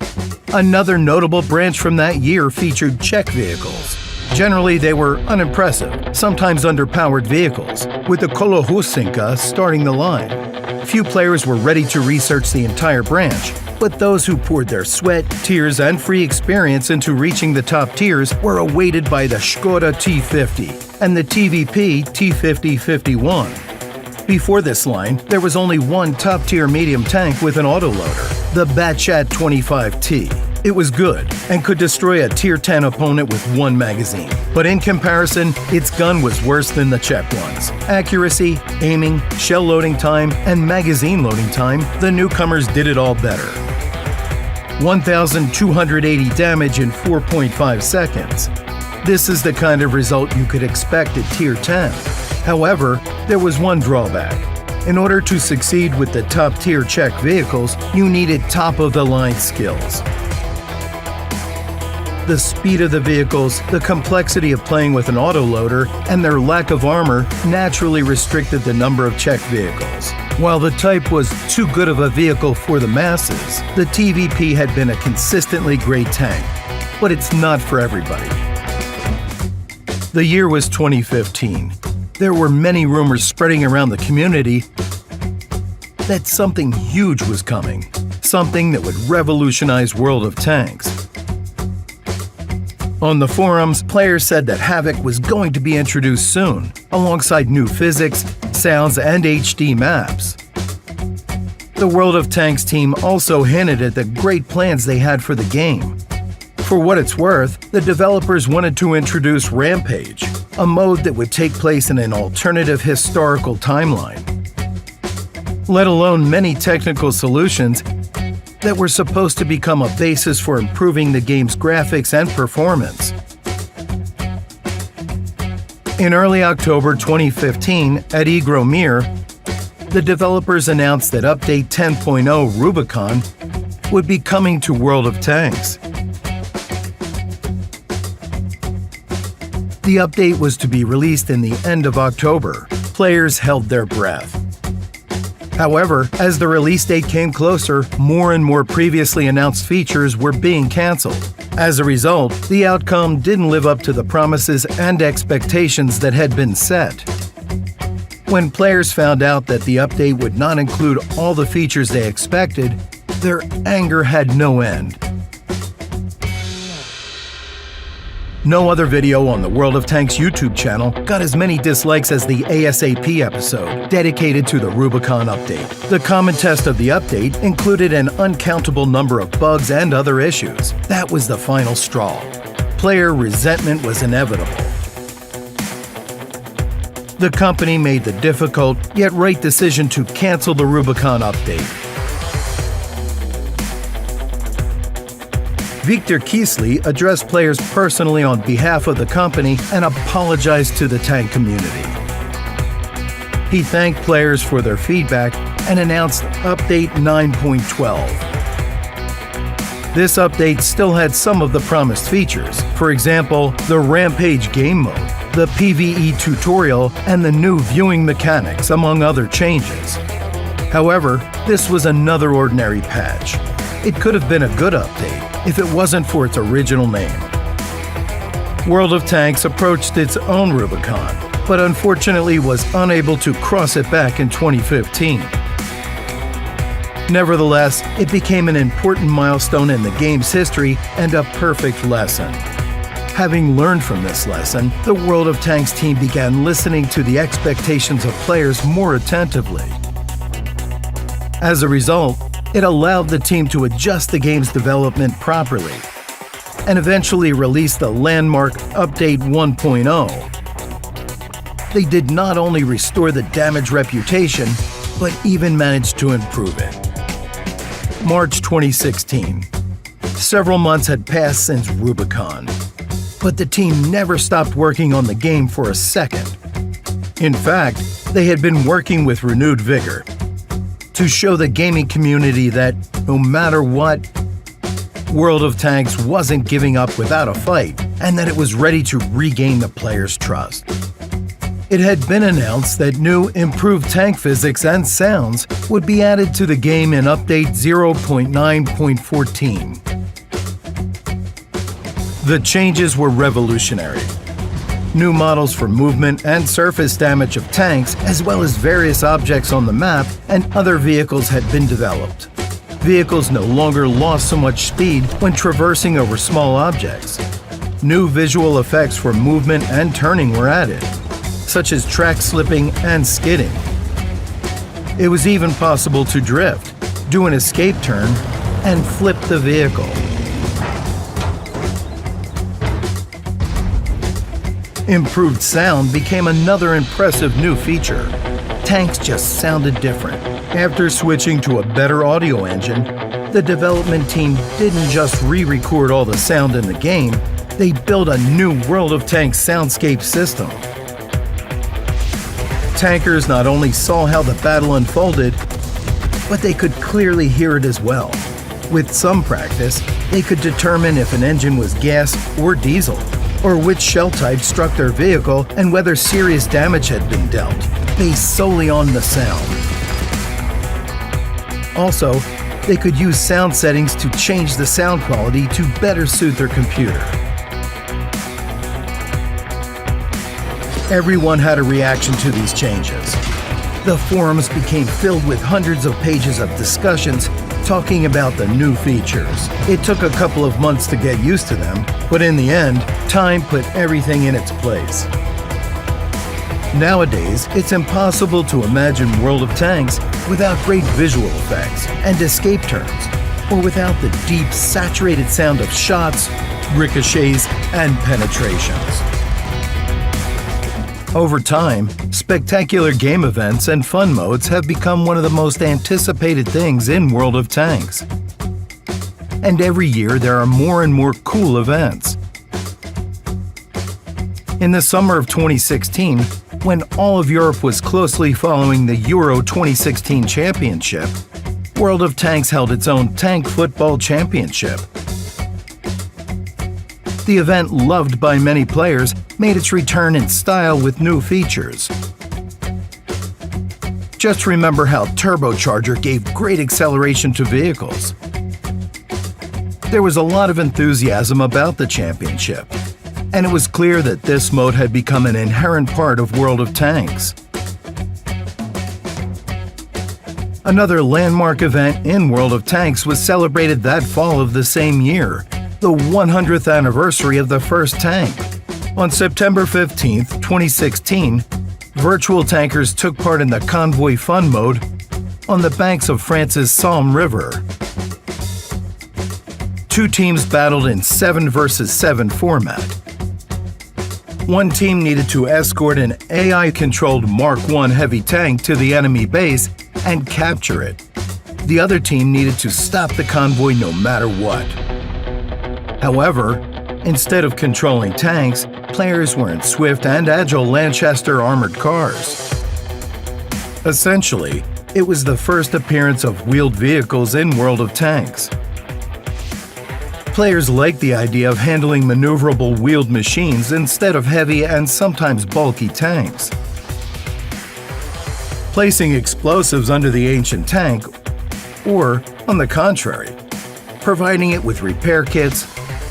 Another notable branch from that year featured Czech vehicles. Generally, they were unimpressive, sometimes underpowered vehicles, with the Kolohusinka starting the line. Few players were ready to research the entire branch, but those who poured their sweat, tears, and free experience into reaching the top tiers were awaited by the Škoda T50 and the TVP T50-51. Before this line, there was only one top-tier medium tank with an autoloader, the Batchat 25T. It was good and could destroy a Tier 10 opponent with one magazine. But in comparison, its gun was worse than the Czech ones. Accuracy, aiming, shell loading time, and magazine loading time, the newcomers did it all better. 1,280 damage in 4.5 seconds. This is the kind of result you could expect at Tier 10. However, there was one drawback. In order to succeed with the top-tier Czech vehicles, you needed top-of-the-line skills. The speed of the vehicles, the complexity of playing with an autoloader, and their lack of armor naturally restricted the number of Czech vehicles. While the Type was too good of a vehicle for the masses, the TVP had been a consistently great tank. But it's not for everybody. The year was 2015. There were many rumors spreading around the community that something huge was coming, something that would revolutionize World of Tanks. On the forums, players said that Havoc was going to be introduced soon, alongside new physics, sounds, and HD maps. The World of Tanks team also hinted at the great plans they had for the game. For what it's worth, the developers wanted to introduce Rampage, a mode that would take place in an alternative historical timeline. Let alone many technical solutions that were supposed to become a basis for improving the game's graphics and performance. In early October 2015, at Igromir, the developers announced that Update 10.0 Rubicon would be coming to World of Tanks. The update was to be released in the end of October. Players held their breath. However, as the release date came closer, more and more previously announced features were being cancelled. As a result, the outcome didn't live up to the promises and expectations that had been set. When players found out that the update would not include all the features they expected, their anger had no end. No other video on the World of Tanks YouTube channel got as many dislikes as the ASAP episode, dedicated to the Rubicon update. The common test of the update included an uncountable number of bugs and other issues. That was the final straw. Player resentment was inevitable. The company made the difficult, yet right decision to cancel the Rubicon update. Viktor Kisely addressed players personally on behalf of the company and apologized to the tank community. He thanked players for their feedback and announced Update 9.12. This update still had some of the promised features. For example, the Rampage game mode, the PvE tutorial, and the new viewing mechanics, among other changes. However, this was another ordinary patch. It could have been a good update if it wasn't for its original name. World of Tanks approached its own Rubicon, but unfortunately was unable to cross it back in 2015. Nevertheless, it became an important milestone in the game's history and a perfect lesson. Having learned from this lesson, the World of Tanks team began listening to the expectations of players more attentively. As a result, it allowed the team to adjust the game's development properly, and eventually release the landmark Update 1.0. They did not only restore the damaged reputation, but even managed to improve it. March 2016. Several months had passed since Rubicon, but the team never stopped working on the game for a second. In fact, they had been working with renewed vigor to show the gaming community that, no matter what, World of Tanks wasn't giving up without a fight, and that it was ready to regain the players' trust. It had been announced that new improved tank physics and sounds would be added to the game in Update 0.9.14. The changes were revolutionary. New models for movement and surface damage of tanks, as well as various objects on the map and other vehicles had been developed. Vehicles no longer lost so much speed when traversing over small objects. New visual effects for movement and turning were added, such as track slipping and skidding. It was even possible to drift, do an escape turn, and flip the vehicle. Improved sound became another impressive new feature. Tanks just sounded different. After switching to a better audio engine, the development team didn't just re-record all the sound in the game, they built a new World of Tanks soundscape system. Tankers not only saw how the battle unfolded, but they could clearly hear it as well. With some practice, they could determine if an engine was gas or diesel, or which shell type struck their vehicle and whether serious damage had been dealt, based solely on the sound. Also, they could use sound settings to change the sound quality to better suit their computer. Everyone had a reaction to these changes. The forums became filled with hundreds of pages of discussions talking about the new features. It took a couple of months to get used to them, but in the end, time put everything in its place. Nowadays, it's impossible to imagine World of Tanks without great visual effects and escape turns, or without the deep, saturated sound of shots, ricochets, and penetrations. Over time, spectacular game events and fun modes have become one of the most anticipated things in World of Tanks. And every year there are more and more cool events. In the summer of 2016, when all of Europe was closely following the Euro 2016 Championship, World of Tanks held its own Tank Football Championship. The event, loved by many players, made its return in style with new features. Just remember how Turbocharger gave great acceleration to vehicles. There was a lot of enthusiasm about the championship, and it was clear that this mode had become an inherent part of World of Tanks. Another landmark event in World of Tanks was celebrated that fall of the same year, the 100th anniversary of the first tank. On September 15, 2016, virtual tankers took part in the Convoy Fun mode on the banks of France's Somme River. Two teams battled in 7 versus 7 format. One team needed to escort an AI-controlled Mark I heavy tank to the enemy base and capture it. The other team needed to stop the convoy no matter what. However, instead of controlling tanks, players were in swift and agile Lanchester armored cars. Essentially, it was the first appearance of wheeled vehicles in World of Tanks. Players liked the idea of handling maneuverable wheeled machines instead of heavy and sometimes bulky tanks. placing explosives under the ancient tank, or, on the contrary, providing it with repair kits,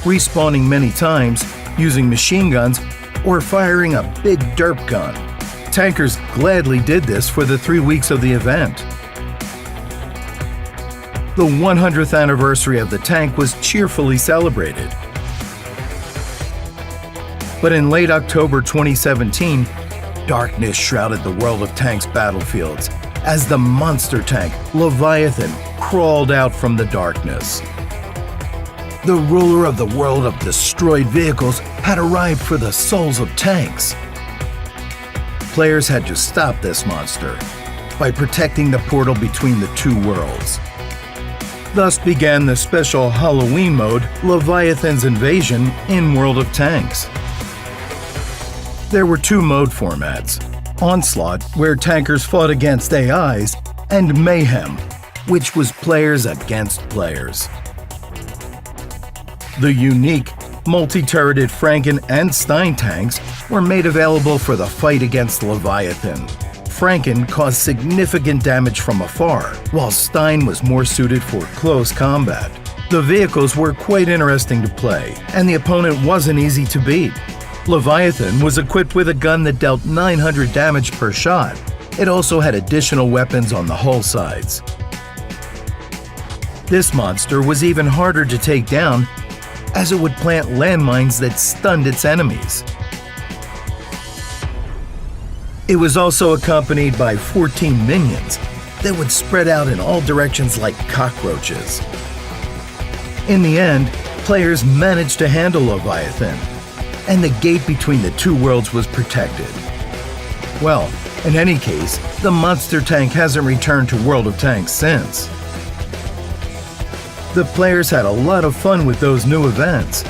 respawning many times, using machine guns, or firing a big derp gun. Tankers gladly did this for the 3 weeks of the event. The 100th anniversary of the tank was cheerfully celebrated. But in late October 2017, darkness shrouded the world of tanks' battlefields as the monster tank, Leviathan, crawled out from the darkness. The ruler of the world of destroyed vehicles had arrived for the souls of tanks. Players had to stop this monster by protecting the portal between the two worlds. Thus began the special Halloween mode, Leviathan's Invasion, in World of Tanks. There were 2 mode formats: Onslaught, where tankers fought against AIs, and Mayhem, which was players against players. The unique, multi-turreted Franken and Stein tanks were made available for the fight against Leviathan. Franken caused significant damage from afar, while Stein was more suited for close combat. The vehicles were quite interesting to play, and the opponent wasn't easy to beat. Leviathan was equipped with a gun that dealt 900 damage per shot. It also had additional weapons on the hull sides. This monster was even harder to take down, as it would plant landmines that stunned its enemies. It was also accompanied by 14 minions that would spread out in all directions like cockroaches. In the end, players managed to handle Leviathan, and the gate between the two worlds was protected. Well, in any case, the monster tank hasn't returned to World of Tanks since. The players had a lot of fun with those new events.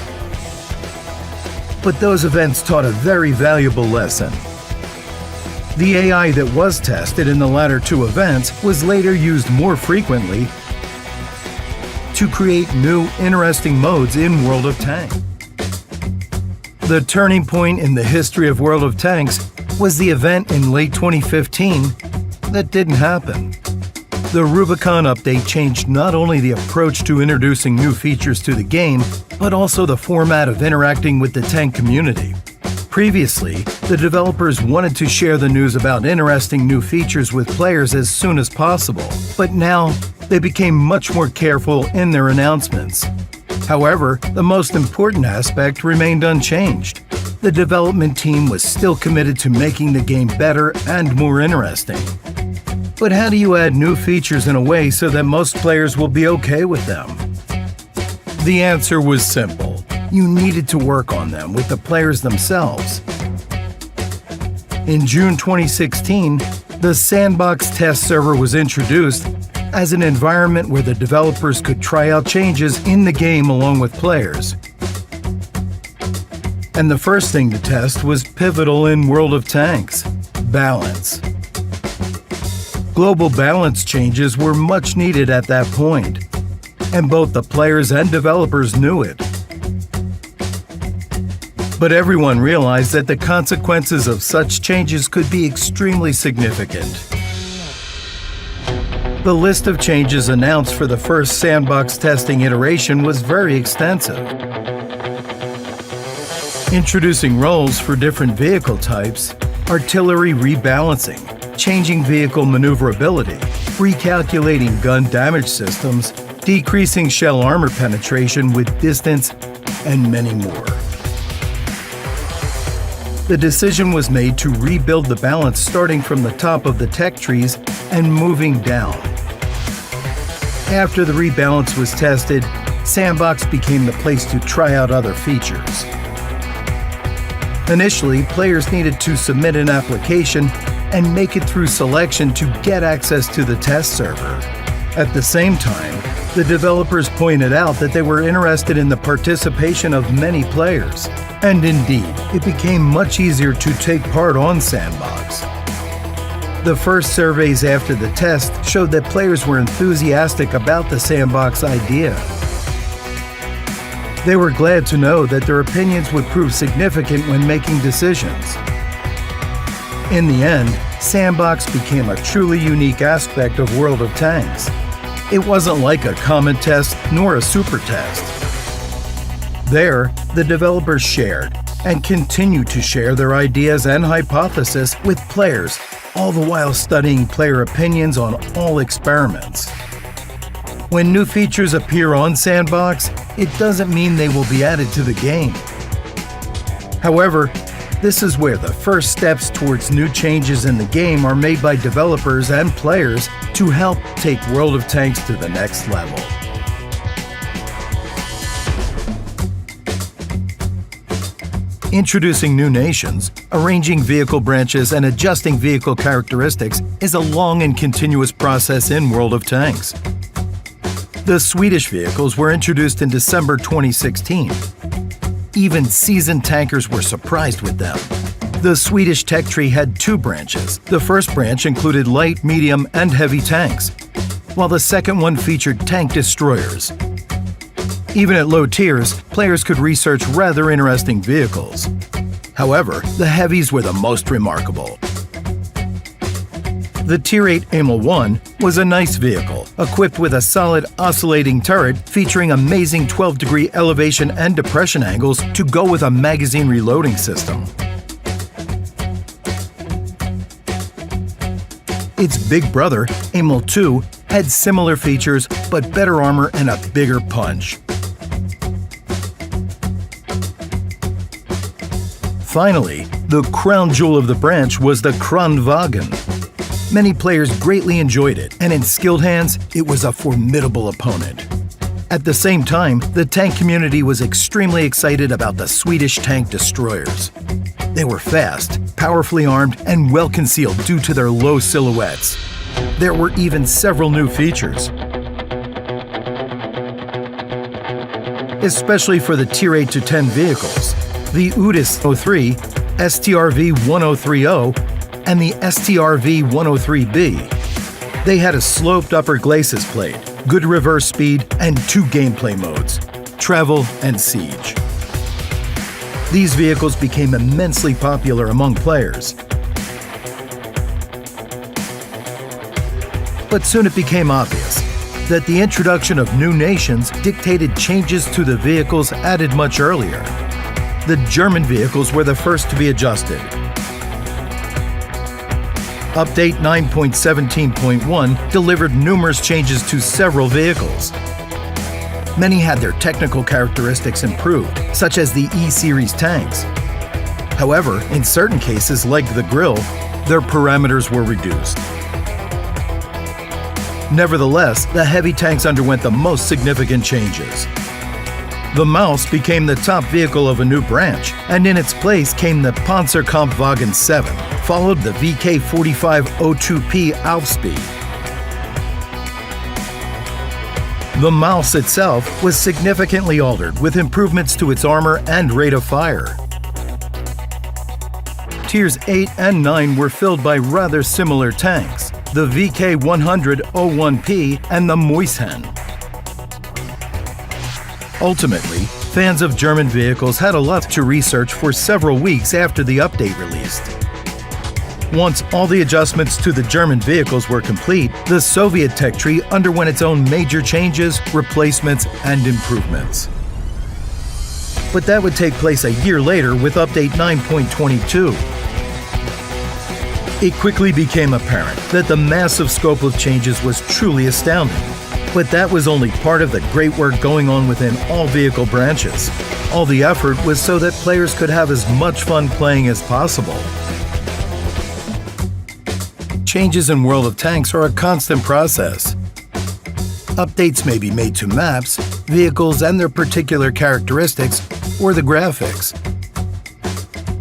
But those events taught a very valuable lesson. The AI that was tested in the latter 2 events was later used more frequently to create new, interesting modes in World of Tanks. The turning point in the history of World of Tanks was the event in late 2015 that didn't happen. The Rubicon update changed not only the approach to introducing new features to the game, but also the format of interacting with the tank community. Previously, the developers wanted to share the news about interesting new features with players as soon as possible, but now they became much more careful in their announcements. However, the most important aspect remained unchanged. The development team was still committed to making the game better and more interesting. But how do you add new features in a way so that most players will be okay with them? The answer was simple. You needed to work on them with the players themselves. In June 2016, the Sandbox test server was introduced as an environment where the developers could try out changes in the game along with players. And the first thing to test was pivotal in World of Tanks: balance. Global balance changes were much needed at that point, and both the players and developers knew it. But everyone realized that the consequences of such changes could be extremely significant. The list of changes announced for the first Sandbox testing iteration was very extensive. Introducing roles for different vehicle types, artillery rebalancing, changing vehicle maneuverability, recalculating gun damage systems, decreasing shell armor penetration with distance, and many more. The decision was made to rebuild the balance starting from the top of the tech trees and moving down. After the rebalance was tested, Sandbox became the place to try out other features. Initially, players needed to submit an application and make it through selection to get access to the test server. At the same time, the developers pointed out that they were interested in the participation of many players. And indeed, it became much easier to take part on Sandbox. The first surveys after the test showed that players were enthusiastic about the Sandbox idea. They were glad to know that their opinions would prove significant when making decisions. In the end, Sandbox became a truly unique aspect of World of Tanks. It wasn't like a common test nor a super test. There, the developers shared and continue to share their ideas and hypotheses with players, all the while studying player opinions on all experiments. When new features appear on Sandbox, it doesn't mean they will be added to the game. However, this is where the first steps towards new changes in the game are made by developers and players to help take World of Tanks to the next level. Introducing new nations, arranging vehicle branches, and adjusting vehicle characteristics is a long and continuous process in World of Tanks. The Swedish vehicles were introduced in December 2016. Even seasoned tankers were surprised with them. The Swedish tech tree had two branches. The first branch included light, medium, and heavy tanks, while the second one featured tank destroyers. Even at low tiers, players could research rather interesting vehicles. However, the heavies were the most remarkable. The Tier 8 Amel 1 was a nice vehicle, equipped with a solid oscillating turret featuring amazing 12-degree elevation and depression angles to go with a magazine reloading system. Its big brother, Amel 2, had similar features but better armor and a bigger punch. Finally, the crown jewel of the branch was the Kranwagen. Many players greatly enjoyed it, and in skilled hands, it was a formidable opponent. At the same time, the tank community was extremely excited about the Swedish tank destroyers. They were fast, powerfully armed, and well concealed due to their low silhouettes. There were even several new features. Especially for the Tier 8 to 10 vehicles, the Udis 03, STRV 1030, and the STRV 103B. They had a sloped upper glacis plate, good reverse speed, and two gameplay modes, travel and siege. These vehicles became immensely popular among players. But soon it became obvious that the introduction of new nations dictated changes to the vehicles added much earlier. The German vehicles were the first to be adjusted. Update 9.17.1 delivered numerous changes to several vehicles. Many had their technical characteristics improved, such as the E-Series tanks. However, in certain cases, like the grille, their parameters were reduced. Nevertheless, the heavy tanks underwent the most significant changes. The Maus became the top vehicle of a new branch, and in its place came the Panzerkampfwagen 7, followed the VK4502P Aufspeed. The Maus itself was significantly altered with improvements to its armor and rate of fire. Tiers 8 and 9 were filled by rather similar tanks, the VK100-01P and the Moishen. Ultimately, fans of German vehicles had a lot to research for several weeks after the update released. Once all the adjustments to the German vehicles were complete, the Soviet tech tree underwent its own major changes, replacements, and improvements. But that would take place a year later with update 9.22. It quickly became apparent that the massive scope of changes was truly astounding. But that was only part of the great work going on within all vehicle branches. All the effort was so that players could have as much fun playing as possible. Changes in World of Tanks are a constant process. Updates may be made to maps, vehicles and their particular characteristics, or the graphics.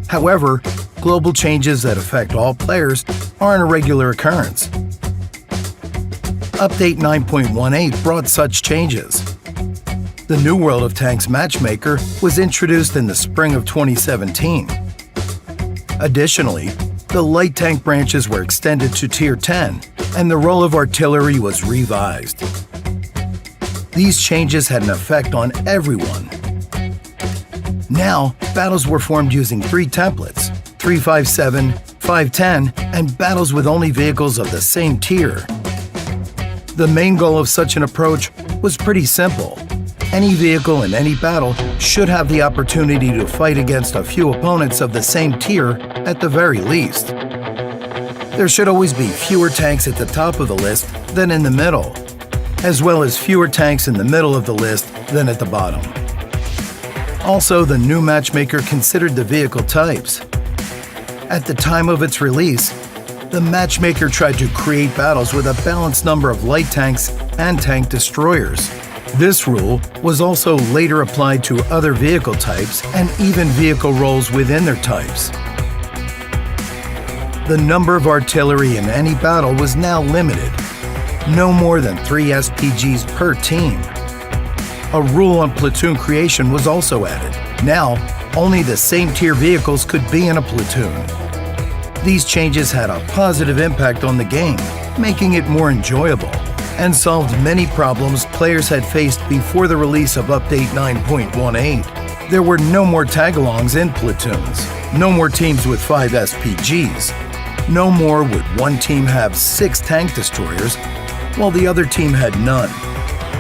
However, global changes that affect all players aren't a regular occurrence. Update 9.18 brought such changes. The new World of Tanks matchmaker was introduced in the spring of 2017. Additionally, the light tank branches were extended to Tier 10, and the role of artillery was revised. These changes had an effect on everyone. Now, battles were formed using 3 templates, 357, 510, and battles with only vehicles of the same tier. The main goal of such an approach was pretty simple. Any vehicle in any battle should have the opportunity to fight against a few opponents of the same tier at the very least. There should always be fewer tanks at the top of the list than in the middle, as well as fewer tanks in the middle of the list than at the bottom. Also, the new matchmaker considered the vehicle types. At the time of its release, the matchmaker tried to create battles with a balanced number of light tanks and tank destroyers. This rule was also later applied to other vehicle types and even vehicle roles within their types. The number of artillery in any battle was now limited, no more than 3 SPGs per team. A rule on platoon creation was also added. Now, only the same tier vehicles could be in a platoon. These changes had a positive impact on the game, making it more enjoyable, and solved many problems players had faced before the release of Update 9.18. There were no more tag-alongs in platoons, no more teams with 5 SPGs, no more would one team have 6 tank destroyers, while the other team had none.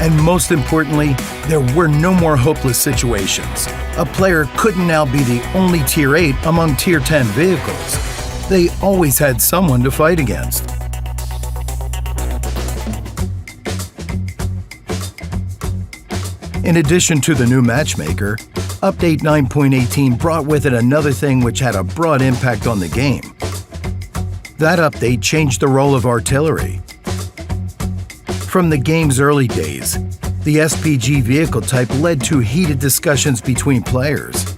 And most importantly, there were no more hopeless situations. A player couldn't now be the only Tier 8 among Tier 10 vehicles. They always had someone to fight against. In addition to the new matchmaker, Update 9.18 brought with it another thing which had a broad impact on the game. That update changed the role of artillery. From the game's early days, the SPG vehicle type led to heated discussions between players.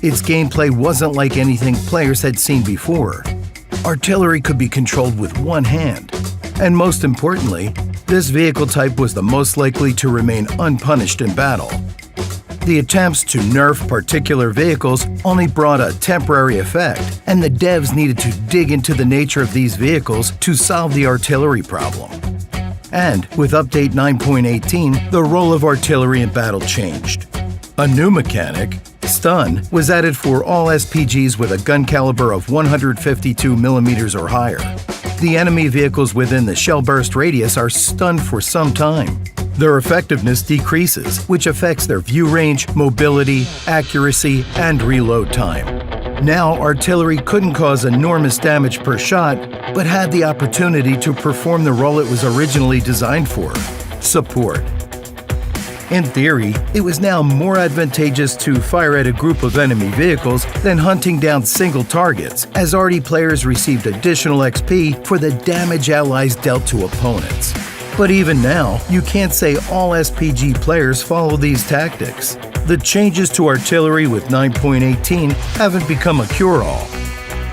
Its gameplay wasn't like anything players had seen before. Artillery could be controlled with one hand, and most importantly, this vehicle type was the most likely to remain unpunished in battle. The attempts to nerf particular vehicles only brought a temporary effect, and the devs needed to dig into the nature of these vehicles to solve the artillery problem. And with Update 9.18, the role of artillery in battle changed. A new mechanic, Stun, was added for all SPGs with a gun caliber of 152mm or higher. The enemy vehicles within the shell burst radius are stunned for some time. Their effectiveness decreases, which affects their view range, mobility, accuracy, and reload time. Now, artillery couldn't cause enormous damage per shot, but had the opportunity to perform the role it was originally designed for: support. In theory, it was now more advantageous to fire at a group of enemy vehicles than hunting down single targets, as already players received additional XP for the damage allies dealt to opponents. But even now, you can't say all SPG players follow these tactics. The changes to artillery with 9.18 haven't become a cure-all.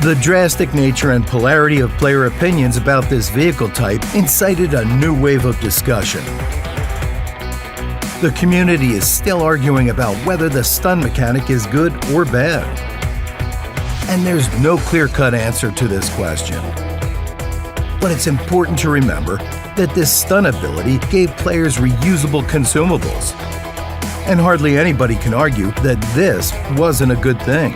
The drastic nature and polarity of player opinions about this vehicle type incited a new wave of discussion. The community is still arguing about whether the stun mechanic is good or bad. And there's no clear-cut answer to this question. But it's important to remember that this stun ability gave players reusable consumables. And hardly anybody can argue that this wasn't a good thing.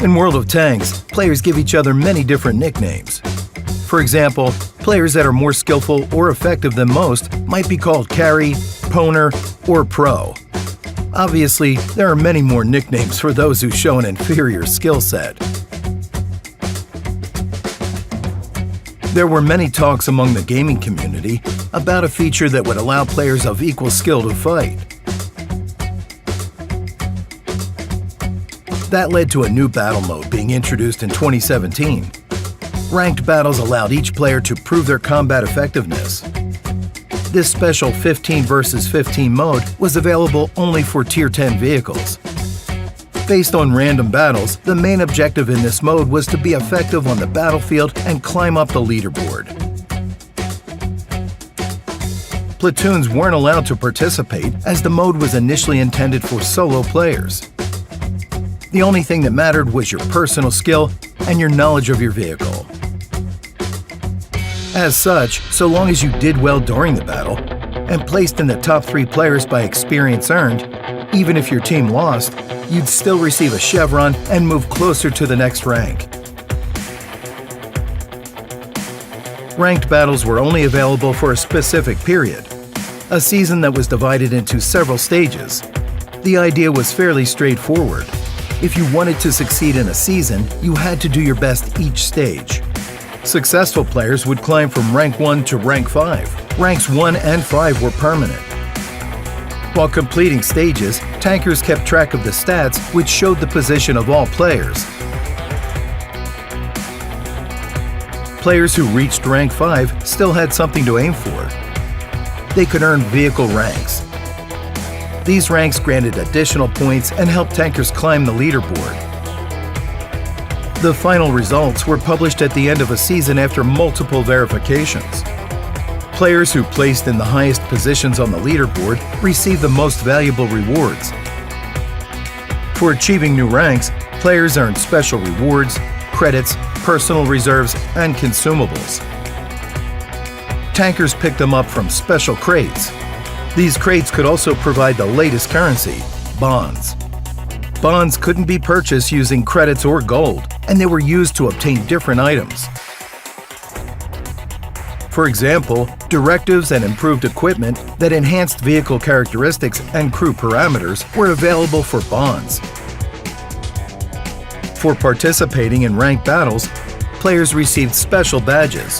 In World of Tanks, players give each other many different nicknames. For example, players that are more skillful or effective than most might be called Carry, Poner, or Pro. Obviously, there are many more nicknames for those who show an inferior skill set. There were many talks among the gaming community about a feature that would allow players of equal skill to fight. That led to a new battle mode being introduced in 2017. Ranked battles allowed each player to prove their combat effectiveness. This special 15 versus 15 mode was available only for Tier 10 vehicles. Based on random battles, the main objective in this mode was to be effective on the battlefield and climb up the leaderboard. Platoons weren't allowed to participate as the mode was initially intended for solo players. The only thing that mattered was your personal skill and your knowledge of your vehicle. As such, so long as you did well during the battle and placed in the top 3 players by experience earned, Even if your team lost, you'd still receive a chevron and move closer to the next rank. Ranked battles were only available for a specific period, a season that was divided into several stages. The idea was fairly straightforward. If you wanted to succeed in a season, you had to do your best each stage. Successful players would climb from rank 1 to rank 5. Ranks 1 and 5 were permanent. While completing stages, tankers kept track of the stats, which showed the position of all players. Players who reached rank 5 still had something to aim for. They could earn vehicle ranks. These ranks granted additional points and helped tankers climb the leaderboard. The final results were published at the end of a season after multiple verifications. Players who placed in the highest positions on the leaderboard received the most valuable rewards. For achieving new ranks, players earned special rewards, credits, personal reserves, and consumables. Tankers picked them up from special crates. These crates could also provide the latest currency, bonds. Bonds couldn't be purchased using credits or gold, and they were used to obtain different items. For example, directives and improved equipment that enhanced vehicle characteristics and crew parameters were available for bonds. For participating in ranked battles, players received special badges.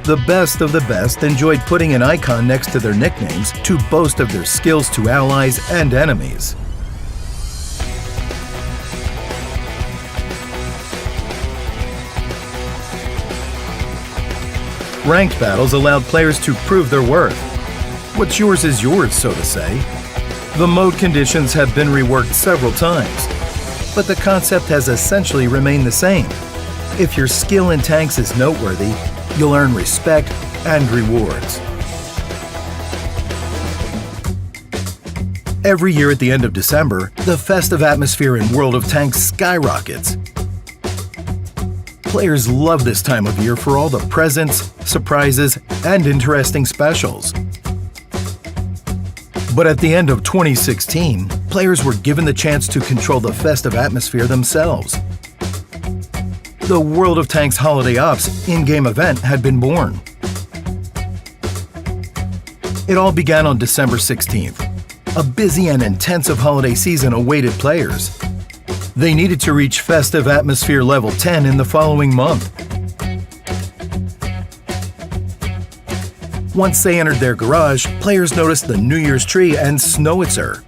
The best of the best enjoyed putting an icon next to their nicknames to boast of their skills to allies and enemies. Ranked battles allowed players to prove their worth. What's yours is yours, so to say. The mode conditions have been reworked several times, but the concept has essentially remained the same. If your skill in tanks is noteworthy, you'll earn respect and rewards. Every year at the end of December, the festive atmosphere in World of Tanks skyrockets. Players love this time of year for all the presents, surprises, and interesting specials. But at the end of 2016, players were given the chance to control the festive atmosphere themselves. The World of Tanks Holiday Ops in-game event had been born. It all began on December 16th. A busy and intensive holiday season awaited players. They needed to reach Festive Atmosphere Level 10 in the following month. Once they entered their garage, players noticed the New Year's tree and Snowitzer,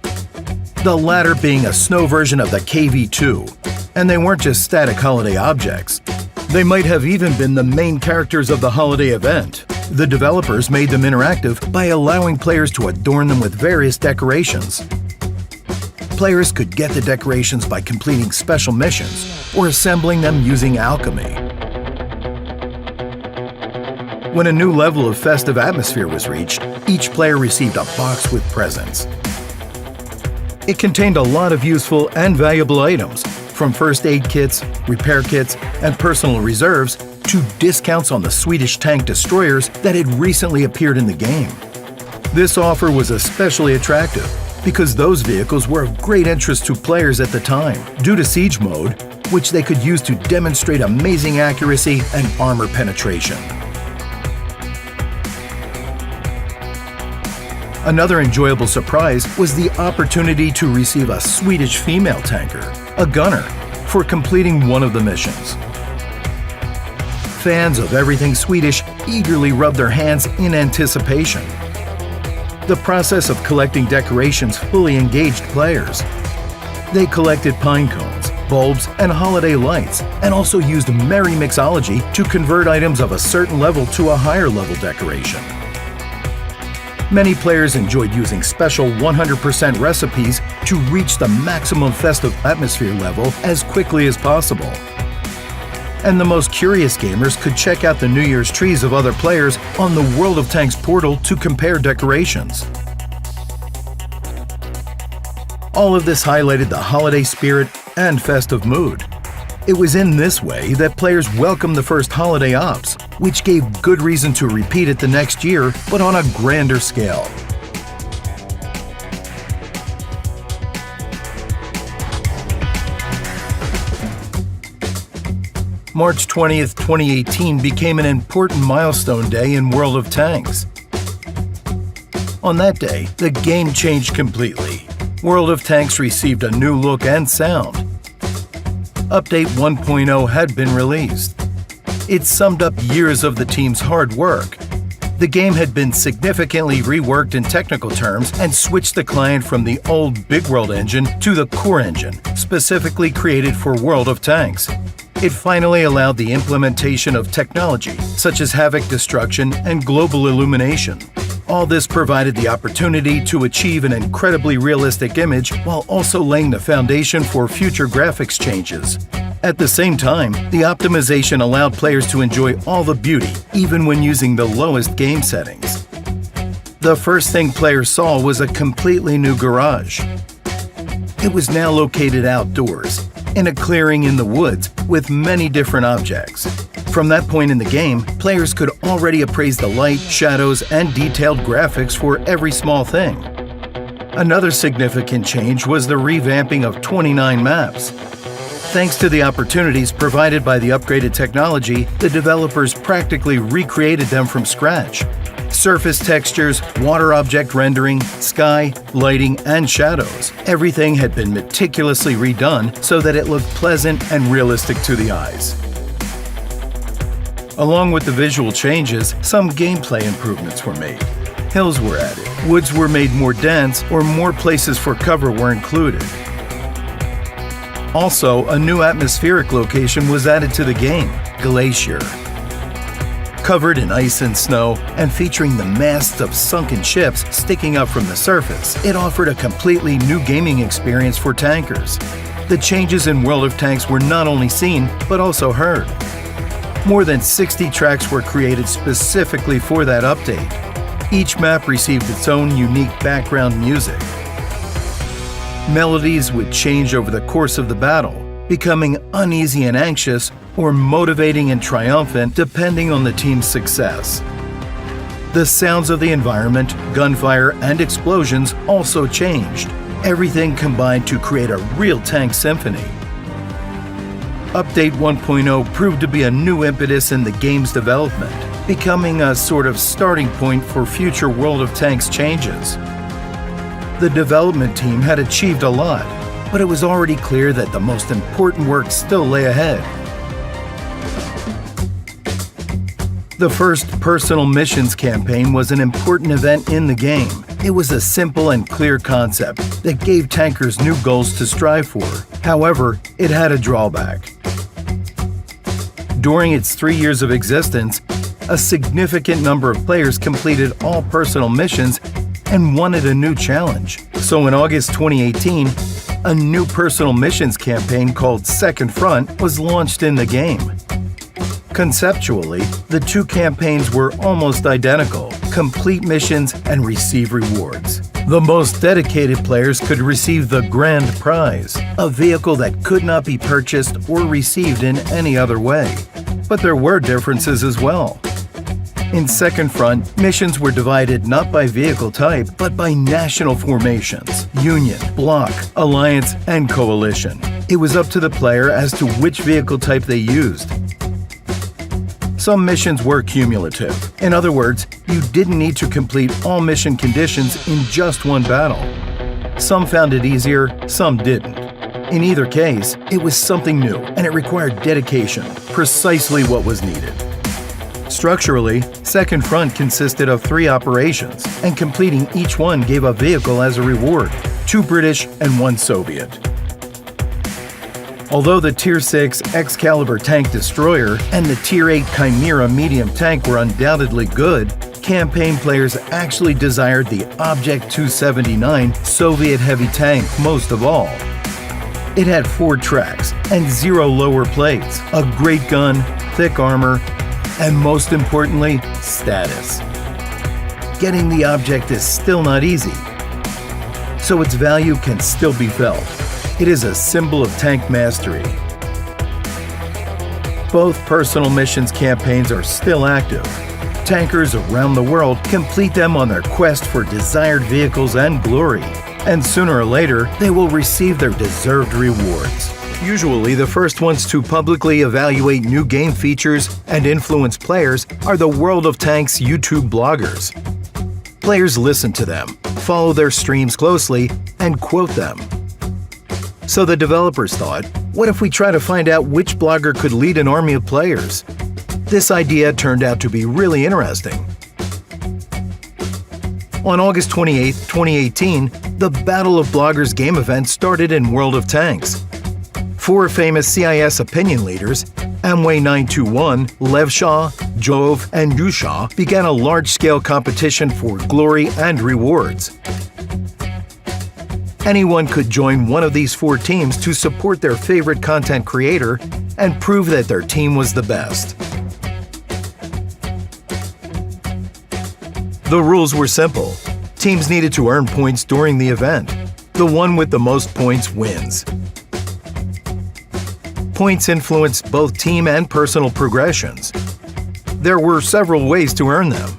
the latter being a snow version of the KV-2. And they weren't just static holiday objects. They might have even been the main characters of the holiday event. The developers made them interactive by allowing players to adorn them with various decorations. Players could get the decorations by completing special missions or assembling them using alchemy. When a new level of festive atmosphere was reached, each player received a box with presents. It contained a lot of useful and valuable items, from first aid kits, repair kits, and personal reserves to discounts on the Swedish tank destroyers that had recently appeared in the game. This offer was especially attractive because those vehicles were of great interest to players at the time due to siege mode, which they could use to demonstrate amazing accuracy and armor penetration. Another enjoyable surprise was the opportunity to receive a Swedish female tanker, a gunner, for completing one of the missions. Fans of everything Swedish eagerly rubbed their hands in anticipation. The process of collecting decorations fully engaged players. They collected pine cones, bulbs, and holiday lights, and also used merry mixology to convert items of a certain level to a higher level decoration. Many players enjoyed using special 100% recipes to reach the maximum festive atmosphere level as quickly as possible. And the most curious gamers could check out the New Year's trees of other players on the World of Tanks portal to compare decorations. All of this highlighted the holiday spirit and festive mood. It was in this way that players welcomed the first holiday ops, which gave good reason to repeat it the next year, but on a grander scale. March 20th, 2018 became an important milestone day in World of Tanks. On that day, the game changed completely. World of Tanks received a new look and sound. Update 1.0 had been released. It summed up years of the team's hard work. The game had been significantly reworked in technical terms and switched the client from the old Big World engine to the core engine, specifically created for World of Tanks. It finally allowed the implementation of technology, such as havoc destruction and global illumination. All this provided the opportunity to achieve an incredibly realistic image while also laying the foundation for future graphics changes. At the same time, the optimization allowed players to enjoy all the beauty, even when using the lowest game settings. The first thing players saw was a completely new garage. It was now located outdoors, in a clearing in the woods with many different objects. From that point in the game, players could already appraise the light, shadows, and detailed graphics for every small thing. Another significant change was the revamping of 29 maps. Thanks to the opportunities provided by the upgraded technology, the developers practically recreated them from scratch. Surface textures, water object rendering, sky, lighting, and shadows. Everything had been meticulously redone so that it looked pleasant and realistic to the eyes. Along with the visual changes, some gameplay improvements were made. Hills were added, woods were made more dense, or more places for cover were included. Also, a new atmospheric location was added to the game, Glacier. Covered in ice and snow, and featuring the masts of sunken ships sticking up from the surface, it offered a completely new gaming experience for tankers. The changes in World of Tanks were not only seen, but also heard. More than 60 tracks were created specifically for that update. Each map received its own unique background music. Melodies would change over the course of the battle, becoming uneasy and anxious or motivating and triumphant depending on the team's success. The sounds of the environment, gunfire, and explosions also changed. Everything combined to create a real tank symphony. Update 1.0 proved to be a new impetus in the game's development, becoming a sort of starting point for future World of Tanks changes. The development team had achieved a lot, but it was already clear that the most important work still lay ahead. The first personal missions campaign was an important event in the game. It was a simple and clear concept that gave tankers new goals to strive for. However, it had a drawback. During its 3 years of existence, a significant number of players completed all personal missions and wanted a new challenge. So in August 2018, a new personal missions campaign called Second Front was launched in the game. Conceptually, the two campaigns were almost identical: complete missions and receive rewards. The most dedicated players could receive the grand prize, a vehicle that could not be purchased or received in any other way. But there were differences as well. In Second Front, missions were divided not by vehicle type, but by national formations: Union, Bloc, Alliance, and Coalition. It was up to the player as to which vehicle type they used. Some missions were cumulative. In other words, you didn't need to complete all mission conditions in just one battle. Some found it easier, some didn't. In either case, it was something new, and it required dedication, precisely what was needed. Structurally, Second Front consisted of 3 operations, and completing each one gave a vehicle as a reward: 2 British and 1 Soviet. Although the Tier 6 Excalibur tank destroyer and the Tier 8 Chimera medium tank were undoubtedly good, campaign players actually desired the Object 279 Soviet heavy tank most of all. It had 4 tracks and 0 lower plates, a great gun, thick armor, and most importantly, status. Getting the object is still not easy, so its value can still be felt. It is a symbol of tank mastery. Both personal missions campaigns are still active. Tankers around the world complete them on their quest for desired vehicles and glory, and sooner or later, they will receive their deserved rewards. Usually, the first ones to publicly evaluate new game features and influence players are the World of Tanks YouTube bloggers. Players listen to them, follow their streams closely, and quote them. So the developers thought, what if we try to find out which blogger could lead an army of players? This idea turned out to be really interesting. On August 28, 2018, the Battle of Bloggers game event started in World of Tanks. 4 famous CIS opinion leaders, Amway921, Levshaw, Jove, and Yusha, began a large-scale competition for glory and rewards. Anyone could join one of these 4 teams to support their favorite content creator and prove that their team was the best. The rules were simple. Teams needed to earn points during the event. The one with the most points wins. Points influenced both team and personal progressions. There were several ways to earn them.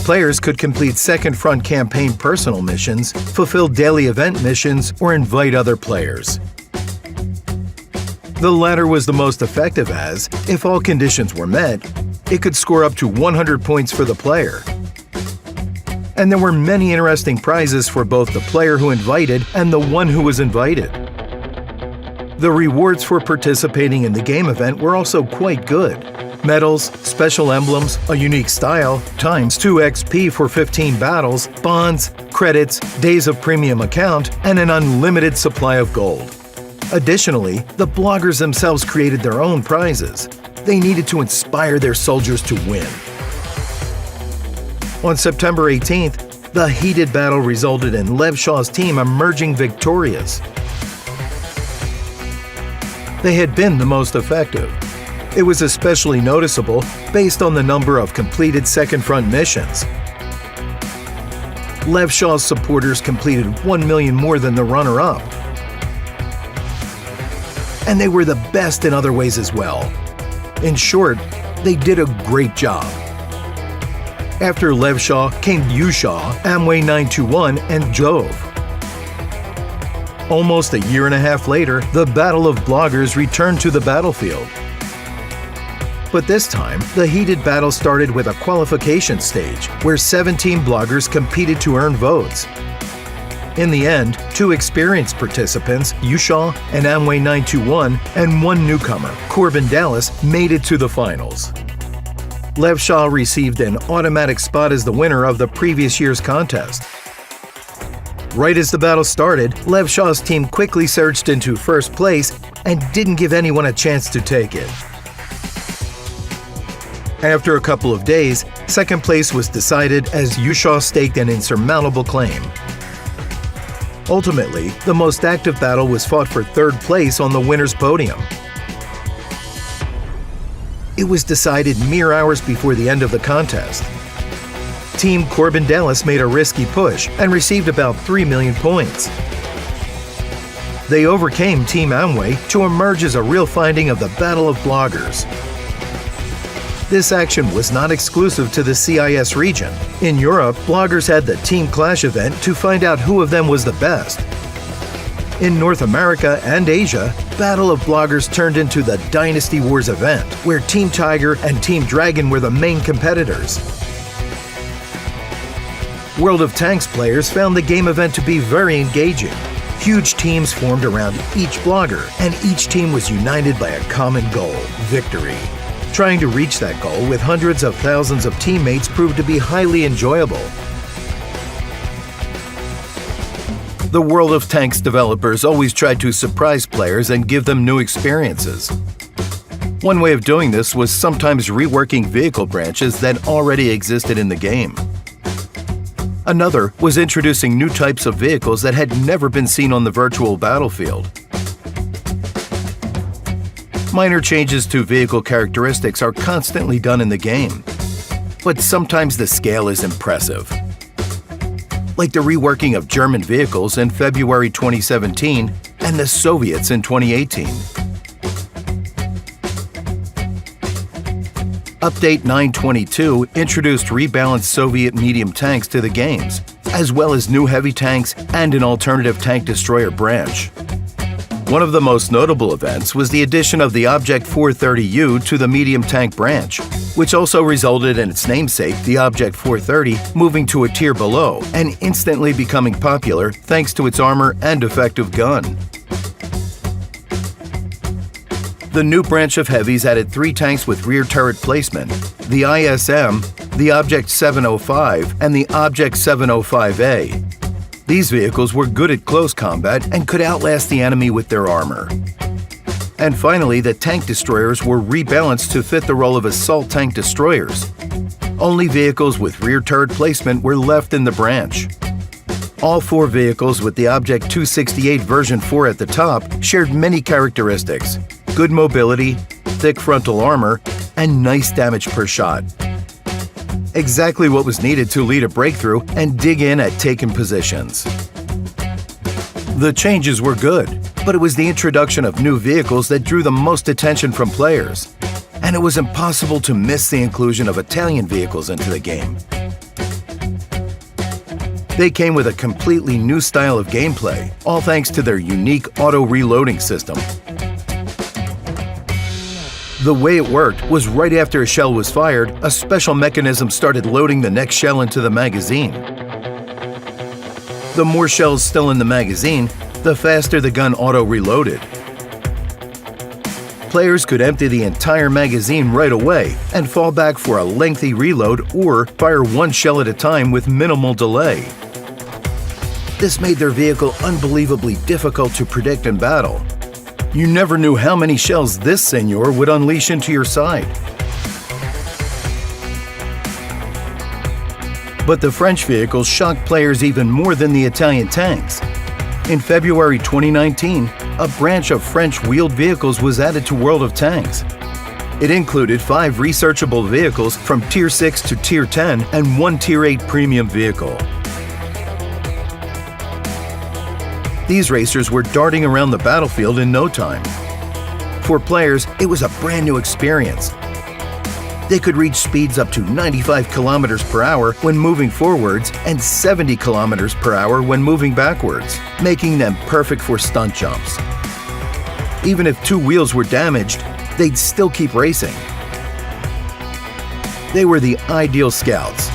Players could complete Second Front campaign personal missions, fulfill daily event missions, or invite other players. The latter was the most effective as, if all conditions were met, it could score up to 100 points for the player. And there were many interesting prizes for both the player who invited and the one who was invited. The rewards for participating in the game event were also quite good. Medals, special emblems, a unique style, times 2 XP for 15 battles, bonds, credits, days of premium account, and an unlimited supply of gold. Additionally, the bloggers themselves created their own prizes. They needed to inspire their soldiers to win. On September 18th, the heated battle resulted in Levshaw's team emerging victorious. They had been the most effective. It was especially noticeable based on the number of completed Second Front missions. Levshaw's supporters completed 1 million more than the runner-up. And they were the best in other ways as well. In short, they did a great job. After Levshaw came Yusha, Amway921, and Jove. Almost a year and a half later, the Battle of Bloggers returned to the battlefield. But this time, the heated battle started with a qualification stage, where 17 bloggers competed to earn votes. In the end, 2 experienced participants, Yusha and Amway921, and 1 newcomer, Corbin Dallas, made it to the finals. Levshaw received an automatic spot as the winner of the previous year's contest. Right as the battle started, Levshaw's team quickly surged into first place and didn't give anyone a chance to take it. After a couple of days, second place was decided as Yusha staked an insurmountable claim. Ultimately, the most active battle was fought for third place on the winner's podium. It was decided mere hours before the end of the contest. Team Corbin Dallas made a risky push and received about 3 million points. They overcame Team Amway to emerge as a real finding of the Battle of Bloggers. This action was not exclusive to the CIS region. In Europe, bloggers had the Team Clash event to find out who of them was the best. In North America and Asia, Battle of Bloggers turned into the Dynasty Wars event, where Team Tiger and Team Dragon were the main competitors. World of Tanks players found the game event to be very engaging. Huge teams formed around each blogger, and each team was united by a common goal: victory. Trying to reach that goal with hundreds of thousands of teammates proved to be highly enjoyable. The World of Tanks developers always tried to surprise players and give them new experiences. One way of doing this was sometimes reworking vehicle branches that already existed in the game. Another was introducing new types of vehicles that had never been seen on the virtual battlefield. Minor changes to vehicle characteristics are constantly done in the game, but sometimes the scale is impressive. Like the reworking of German vehicles in February 2017 and the Soviets in 2018. Update 922 introduced rebalanced Soviet medium tanks to the games, as well as new heavy tanks and an alternative tank destroyer branch. One of the most notable events was the addition of the Object 430U to the medium tank branch, which also resulted in its namesake, the Object 430, moving to a tier below and instantly becoming popular thanks to its armor and effective gun. The new branch of heavies added 3 tanks with rear turret placement: the ISM, the Object 705, and the Object 705A. These vehicles were good at close combat and could outlast the enemy with their armor. And finally, the tank destroyers were rebalanced to fit the role of assault tank destroyers. Only vehicles with rear turret placement were left in the branch. All 4 vehicles with the Object 268 version 4 at the top shared many characteristics: good mobility, thick frontal armor, and nice damage per shot. Exactly what was needed to lead a breakthrough and dig in at taken positions. The changes were good, but it was the introduction of new vehicles that drew the most attention from players. And it was impossible to miss the inclusion of Italian vehicles into the game. They came with a completely new style of gameplay, all thanks to their unique auto-reloading system. The way it worked was right after a shell was fired, a special mechanism started loading the next shell into the magazine. The more shells still in the magazine, the faster the gun auto-reloaded. Players could empty the entire magazine right away and fall back for a lengthy reload or fire 1 shell at a time with minimal delay. This made their vehicle unbelievably difficult to predict in battle. You never knew how many shells this señor would unleash into your side. But the French vehicles shocked players even more than the Italian tanks. In February 2019, a branch of French wheeled vehicles was added to World of Tanks. It included 5 researchable vehicles from Tier 6 to Tier 10 and 1 Tier 8 premium vehicle. These racers were darting around the battlefield in no time. For players, it was a brand new experience. They could reach speeds up to 95 kilometers per hour when moving forwards and 70 kilometers per hour when moving backwards, making them perfect for stunt jumps. Even if 2 wheels were damaged, they'd still keep racing. They were the ideal scouts.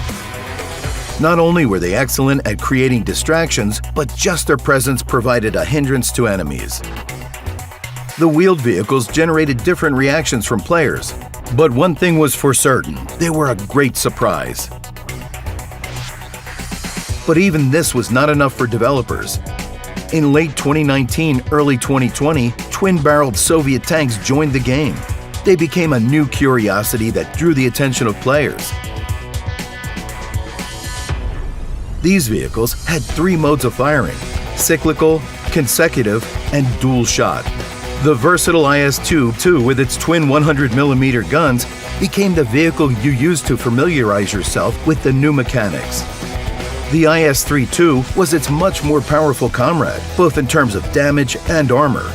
Not only were they excellent at creating distractions, but just their presence provided a hindrance to enemies. The wheeled vehicles generated different reactions from players, but one thing was for certain: they were a great surprise. But even this was not enough for developers. In late 2019, early 2020, twin-barreled Soviet tanks joined the game. They became a new curiosity that drew the attention of players. These vehicles had 3 modes of firing: cyclical, consecutive, and dual shot. The versatile IS-2 with its twin 100mm guns became the vehicle you used to familiarize yourself with the new mechanics. The IS-3 was its much more powerful comrade, both in terms of damage and armor.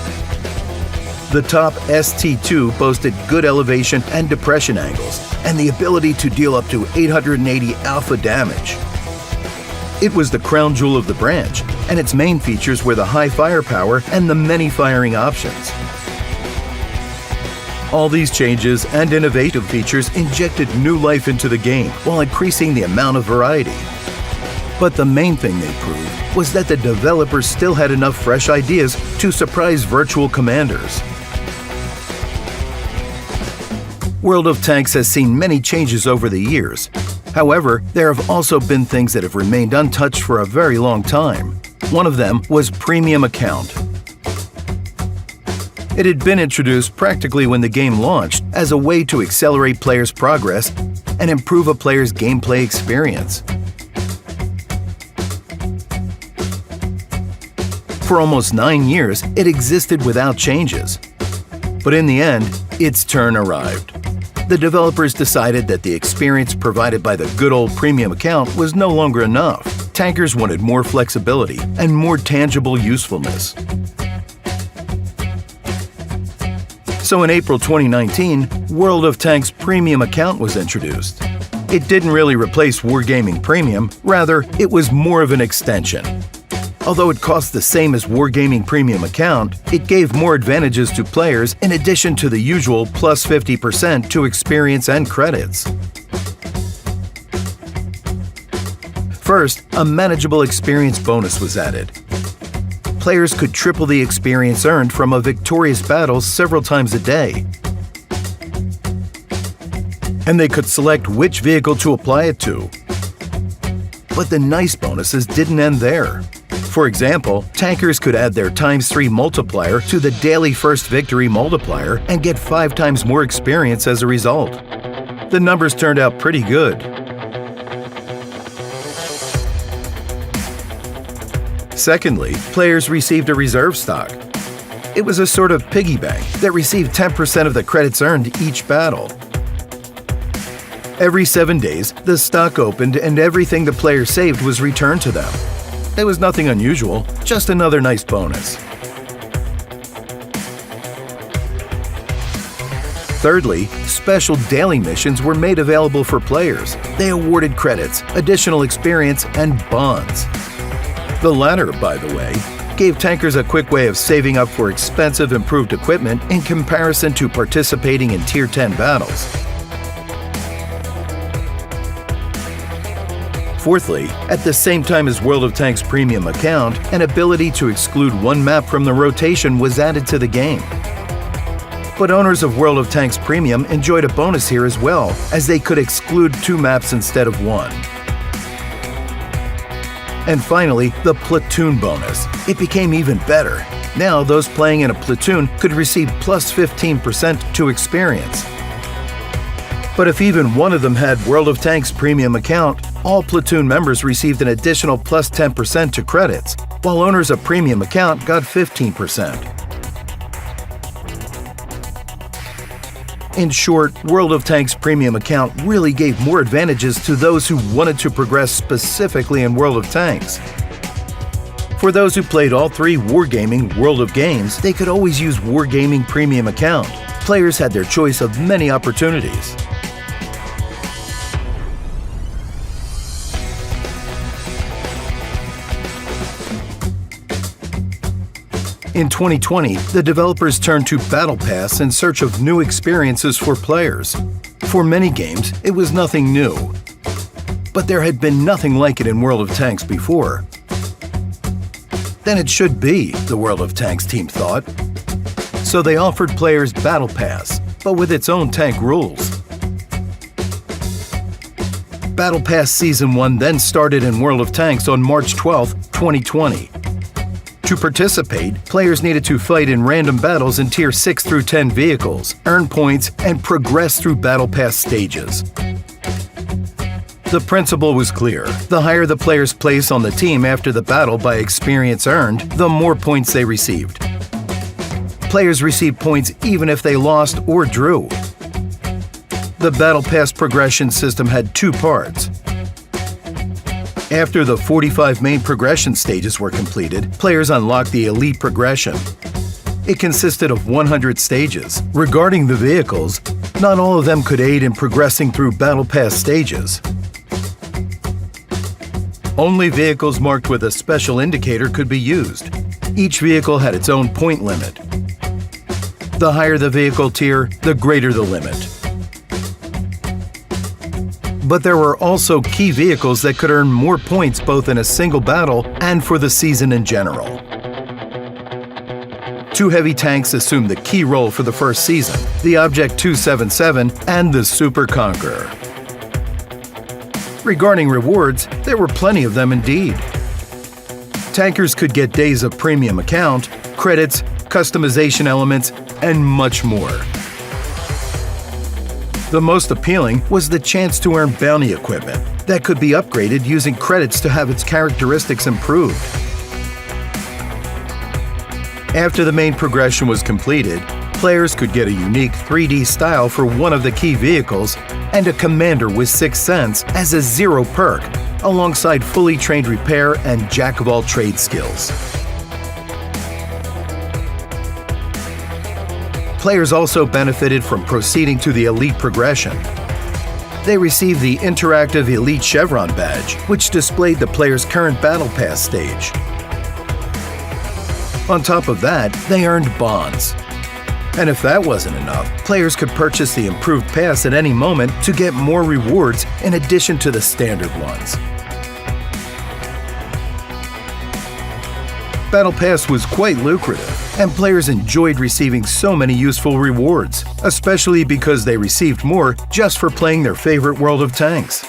The top ST-2 boasted good elevation and depression angles, and the ability to deal up to 880 alpha damage. It was the crown jewel of the branch, and its main features were the high firepower and the many firing options. All these changes and innovative features injected new life into the game while increasing the amount of variety. But the main thing they proved was that the developers still had enough fresh ideas to surprise virtual commanders. World of Tanks has seen many changes over the years. However, there have also been things that have remained untouched for a very long time. One of them was Premium Account. It had been introduced practically when the game launched as a way to accelerate players' progress and improve a player's gameplay experience. For almost 9 years, it existed without changes. But in the end, its turn arrived. The developers decided that the experience provided by the good old premium account was no longer enough. Tankers wanted more flexibility and more tangible usefulness. So in April 2019, World of Tanks Premium Account was introduced. It didn't really replace Wargaming Premium, rather, it was more of an extension. Although it cost the same as Wargaming Premium account, it gave more advantages to players in addition to the usual plus 50% to experience and credits. First, a manageable experience bonus was added. Players could triple the experience earned from a victorious battle several times a day. And they could select which vehicle to apply it to. But the nice bonuses didn't end there. For example, tankers could add their ×3 multiplier to the daily first victory multiplier and get 5 times more experience as a result. The numbers turned out pretty good. Secondly, players received a reserve stock. It was a sort of piggy bank that received 10% of the credits earned each battle. Every 7 days, the stock opened and everything the player saved was returned to them. It was nothing unusual, just another nice bonus. Thirdly, special daily missions were made available for players. They awarded credits, additional experience, and bonds. The latter, by the way, gave tankers a quick way of saving up for expensive improved equipment in comparison to participating in Tier 10 battles. Fourthly, at the same time as World of Tanks Premium account, an ability to exclude one map from the rotation was added to the game. But owners of World of Tanks Premium enjoyed a bonus here as well, as they could exclude 2 maps instead of 1. And finally, the platoon bonus. It became even better. Now, those playing in a platoon could receive plus 15% to experience. But if even one of them had World of Tanks Premium account, all platoon members received an additional plus 10% to credits, while owners of Premium account got 15%. In short, World of Tanks Premium account really gave more advantages to those who wanted to progress specifically in World of Tanks. For those who played all 3 Wargaming World of Games, they could always use Wargaming Premium account. Players had their choice of many opportunities. In 2020, the developers turned to Battle Pass in search of new experiences for players. For many games, it was nothing new. But there had been nothing like it in World of Tanks before. Then it should be, the World of Tanks team thought. So they offered players Battle Pass, but with its own tank rules. Battle Pass Season 1 then started in World of Tanks on March 12, 2020. To participate, players needed to fight in random battles in Tier 6 through 10 vehicles, earn points, and progress through Battle Pass stages. The principle was clear. The higher the player's place on the team after the battle by experience earned, the more points they received. Players received points even if they lost or drew. The Battle Pass progression system had 2 parts. After the 45 main progression stages were completed, players unlocked the Elite progression. It consisted of 100 stages. Regarding the vehicles, not all of them could aid in progressing through Battle Pass stages. Only vehicles marked with a special indicator could be used. Each vehicle had its own point limit. The higher the vehicle tier, the greater the limit. But there were also key vehicles that could earn more points both in a single battle and for the season in general. 2 heavy tanks assumed the key role for the first season, the Object 277 and the Super Conqueror. Regarding rewards, there were plenty of them indeed. Tankers could get days of premium account, credits, customization elements, and much more. The most appealing was the chance to earn bounty equipment that could be upgraded using credits to have its characteristics improved. After the main progression was completed, players could get a unique 3D style for one of the key vehicles and a commander with 6th Sense as a 0 perk, alongside fully trained repair and jack-of-all-trades skills. Players also benefited from proceeding to the Elite progression. They received the interactive Elite Chevron badge, which displayed the player's current Battle Pass stage. On top of that, they earned bonds. And if that wasn't enough, players could purchase the improved pass at any moment to get more rewards in addition to the standard ones. Battle Pass was quite lucrative, and players enjoyed receiving so many useful rewards, especially because they received more just for playing their favorite World of Tanks.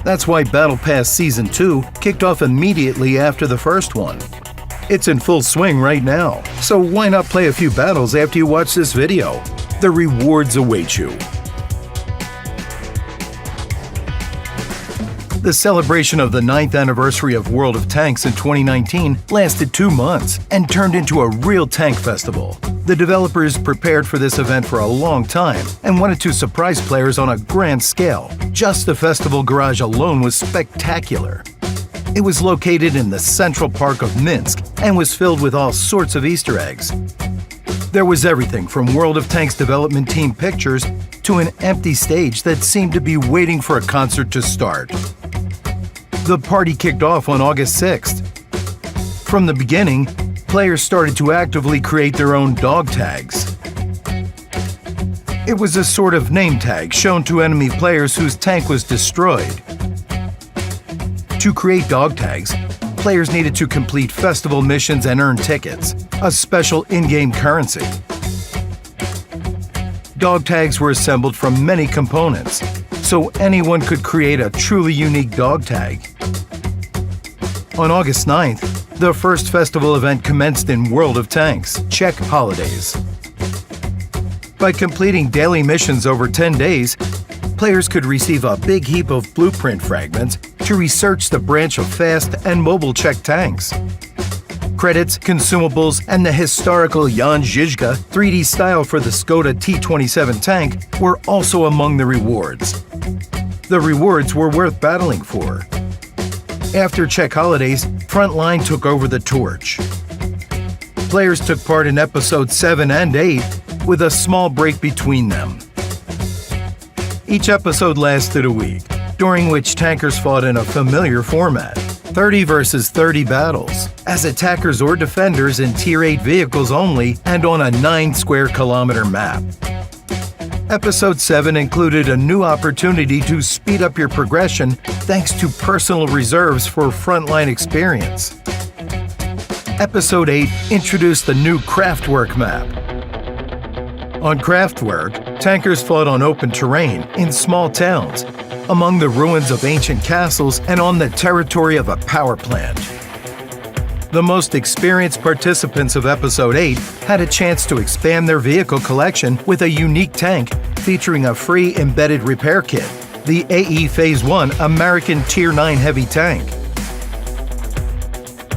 That's why Battle Pass Season 2 kicked off immediately after the first one. It's in full swing right now, so why not play a few battles after you watch this video? The rewards await you. The celebration of the 9th anniversary of World of Tanks in 2019 lasted 2 months and turned into a real tank festival. The developers prepared for this event for a long time and wanted to surprise players on a grand scale. Just the festival garage alone was spectacular. It was located in the central park of Minsk and was filled with all sorts of Easter eggs. There was everything from World of Tanks development team pictures to an empty stage that seemed to be waiting for a concert to start. The party kicked off on August 6th. From the beginning, players started to actively create their own dog tags. It was a sort of name tag shown to enemy players whose tank was destroyed. To create dog tags, players needed to complete festival missions and earn tickets, a special in-game currency. Dog tags were assembled from many components, so anyone could create a truly unique dog tag. On August 9th, the first festival event commenced in World of Tanks, Czech Holidays. By completing daily missions over 10 days, players could receive a big heap of blueprint fragments to research the branch of fast and mobile Czech tanks. Credits, consumables, and the historical Jan Žižka 3D style for the Škoda T27 tank were also among the rewards. The rewards were worth battling for. After Czech Holidays, Frontline took over the torch. Players took part in Episodes 7 and 8, with a small break between them. Each episode lasted a week, during which tankers fought in a familiar format, 30 versus 30 battles, as attackers or defenders in Tier 8 vehicles only and on a 9 square kilometer map. Episode 7 included a new opportunity to speed up your progression thanks to personal reserves for frontline experience. Episode 8 introduced the new Craftwork map. On Craftwork, tankers fought on open terrain in small towns, among the ruins of ancient castles and on the territory of a power plant. The most experienced participants of Episode 8 had a chance to expand their vehicle collection with a unique tank featuring a free embedded repair kit, the AE Phase 1 American Tier 9 heavy tank.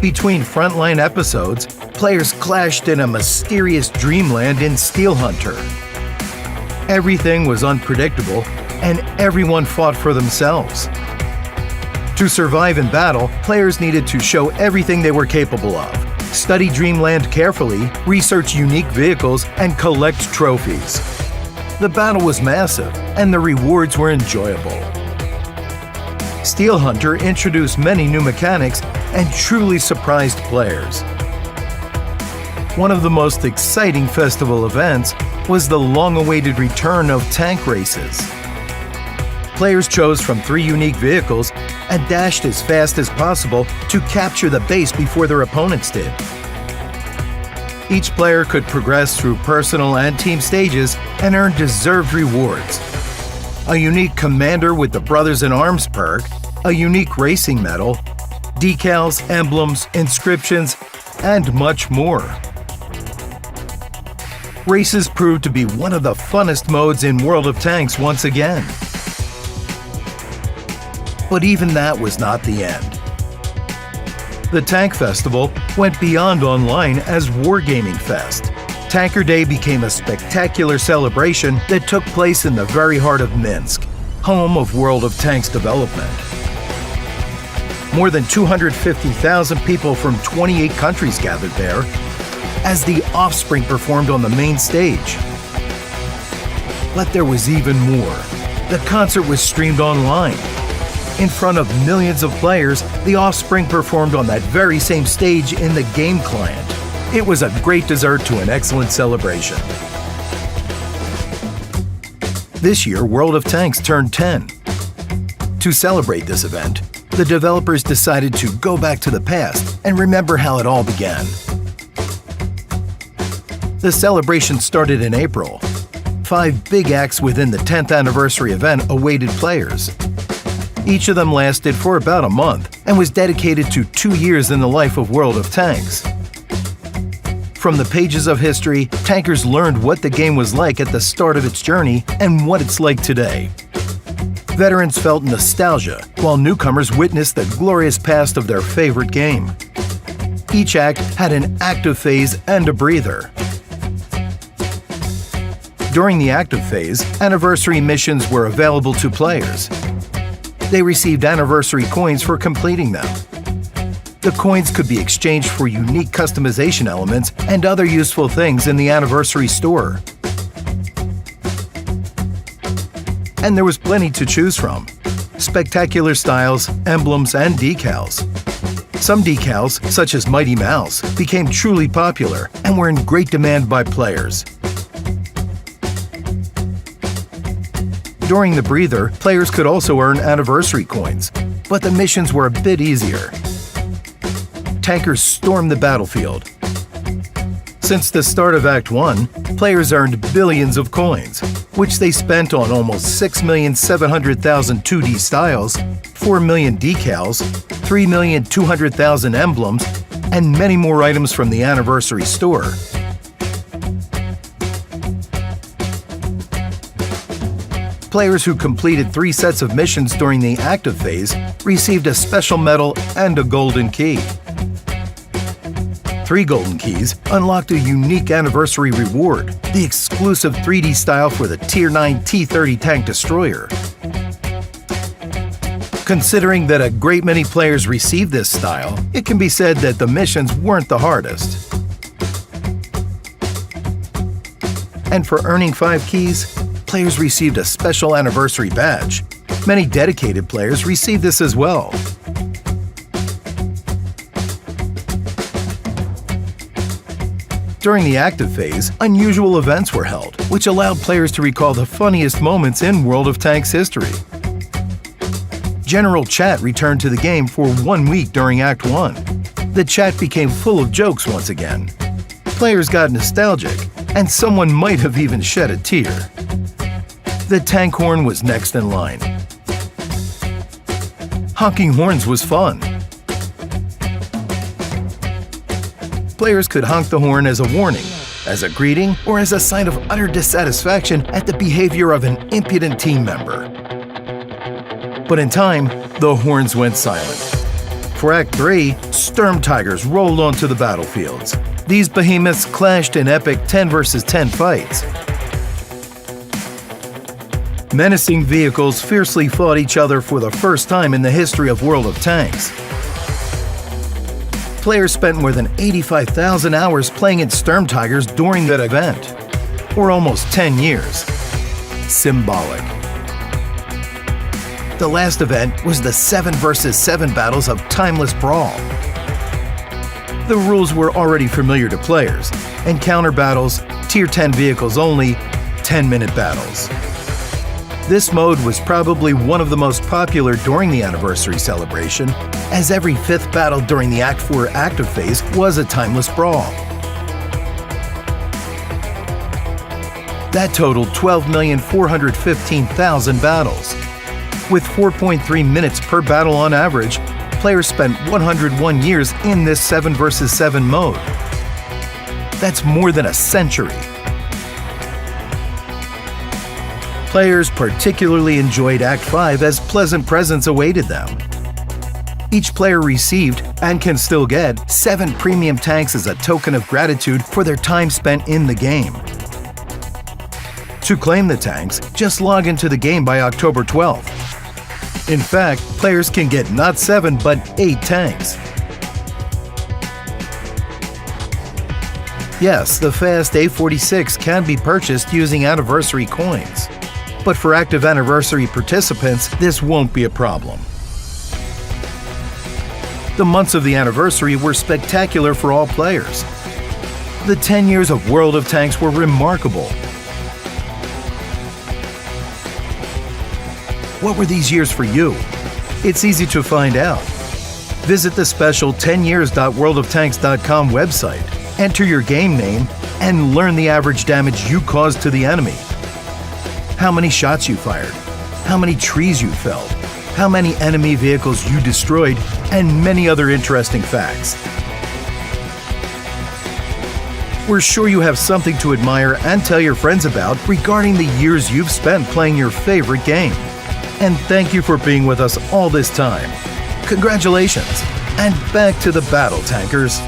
Between frontline episodes, players clashed in a mysterious dreamland in Steel Hunter. Everything was unpredictable, and everyone fought for themselves. To survive in battle, players needed to show everything they were capable of, study Dreamland carefully, research unique vehicles, and collect trophies. The battle was massive, and the rewards were enjoyable. Steel Hunter introduced many new mechanics and truly surprised players. One of the most exciting festival events was the long-awaited return of tank races. Players chose from 3 unique vehicles and dashed as fast as possible to capture the base before their opponents did. Each player could progress through personal and team stages and earn deserved rewards. A unique commander with the Brothers in Arms perk, a unique racing medal, decals, emblems, inscriptions, and much more. Races proved to be one of the funnest modes in World of Tanks once again. But even that was not the end. The Tank Festival went beyond online as Wargaming Fest. Tanker Day became a spectacular celebration that took place in the very heart of Minsk, home of World of Tanks development. More than 250,000 people from 28 countries gathered there as the Offspring performed on the main stage. But there was even more. The concert was streamed online. In front of millions of players, the Offspring performed on that very same stage in the game client. It was a great dessert to an excellent celebration. This year, World of Tanks turned 10. To celebrate this event, the developers decided to go back to the past and remember how it all began. The celebration started in April. 5 big acts within the 10th anniversary event awaited players. Each of them lasted for about a month and was dedicated to 2 years in the life of World of Tanks. From the pages of history, tankers learned what the game was like at the start of its journey and what it's like today. Veterans felt nostalgia, while newcomers witnessed the glorious past of their favorite game. Each act had an active phase and a breather. During the active phase, anniversary missions were available to players. They received anniversary coins for completing them. The coins could be exchanged for unique customization elements and other useful things in the anniversary store. And there was plenty to choose from: spectacular styles, emblems, and decals. Some decals, such as Mighty Mouse, became truly popular and were in great demand by players. During the breather, players could also earn anniversary coins, but the missions were a bit easier. Tankers stormed the battlefield. Since the start of Act 1, players earned billions of coins, which they spent on almost 6,700,000 2D styles, 4 million decals, 3,200,000 emblems, and many more items from the anniversary store. Players who completed 3 sets of missions during the active phase received a special medal and a golden key. 3 golden keys unlocked a unique anniversary reward, the exclusive 3D style for the Tier 9 T-30 tank destroyer. Considering that a great many players received this style, it can be said that the missions weren't the hardest. And for earning 5 keys, players received a special anniversary badge. Many dedicated players received this as well. During the active phase, unusual events were held, which allowed players to recall the funniest moments in World of Tanks history. General chat returned to the game for 1 week during Act 1. The chat became full of jokes once again. Players got nostalgic, and someone might have even shed a tear. The tank horn was next in line. Honking horns was fun. Players could honk the horn as a warning, as a greeting, or as a sign of utter dissatisfaction at the behavior of an impudent team member. But in time, the horns went silent. For Act 3, Sturm Tigers rolled onto the battlefields. These behemoths clashed in epic 10 vs 10 fights. Menacing vehicles fiercely fought each other for the first time in the history of World of Tanks. Players spent more than 85,000 hours playing in Sturm Tigers during that event, or almost 10 years. Symbolic. The last event was the 7 vs 7 battles of Timeless Brawl. The rules were already familiar to players: encounter battles, Tier 10 vehicles only, 10-minute battles. This mode was probably one of the most popular during the anniversary celebration, as every 5th battle during the Act 4 active phase was a timeless brawl. That totaled 12,415,000 battles. With 4.3 minutes per battle on average, players spent 101 years in this 7 vs 7 mode. That's more than a century. Players particularly enjoyed Act 5 as pleasant presents awaited them. Each player received, and can still get, 7 premium tanks as a token of gratitude for their time spent in the game. To claim the tanks, just log into the game by October 12th. In fact, players can get not 7 but 8 tanks. Yes, the fast A46 can be purchased using anniversary coins. But for active anniversary participants, this won't be a problem. The months of the anniversary were spectacular for all players. The 10 years of World of Tanks were remarkable. What were these years for you? It's easy to find out. Visit the special 10years.worldoftanks.com website, enter your game name, and learn the average damage you caused to the enemy. How many shots you fired, how many trees you felled, how many enemy vehicles you destroyed, and many other interesting facts. We're sure you have something to admire and tell your friends about regarding the years you've spent playing your favorite game. And thank you for being with us all this time. Congratulations, and back to the battle, tankers.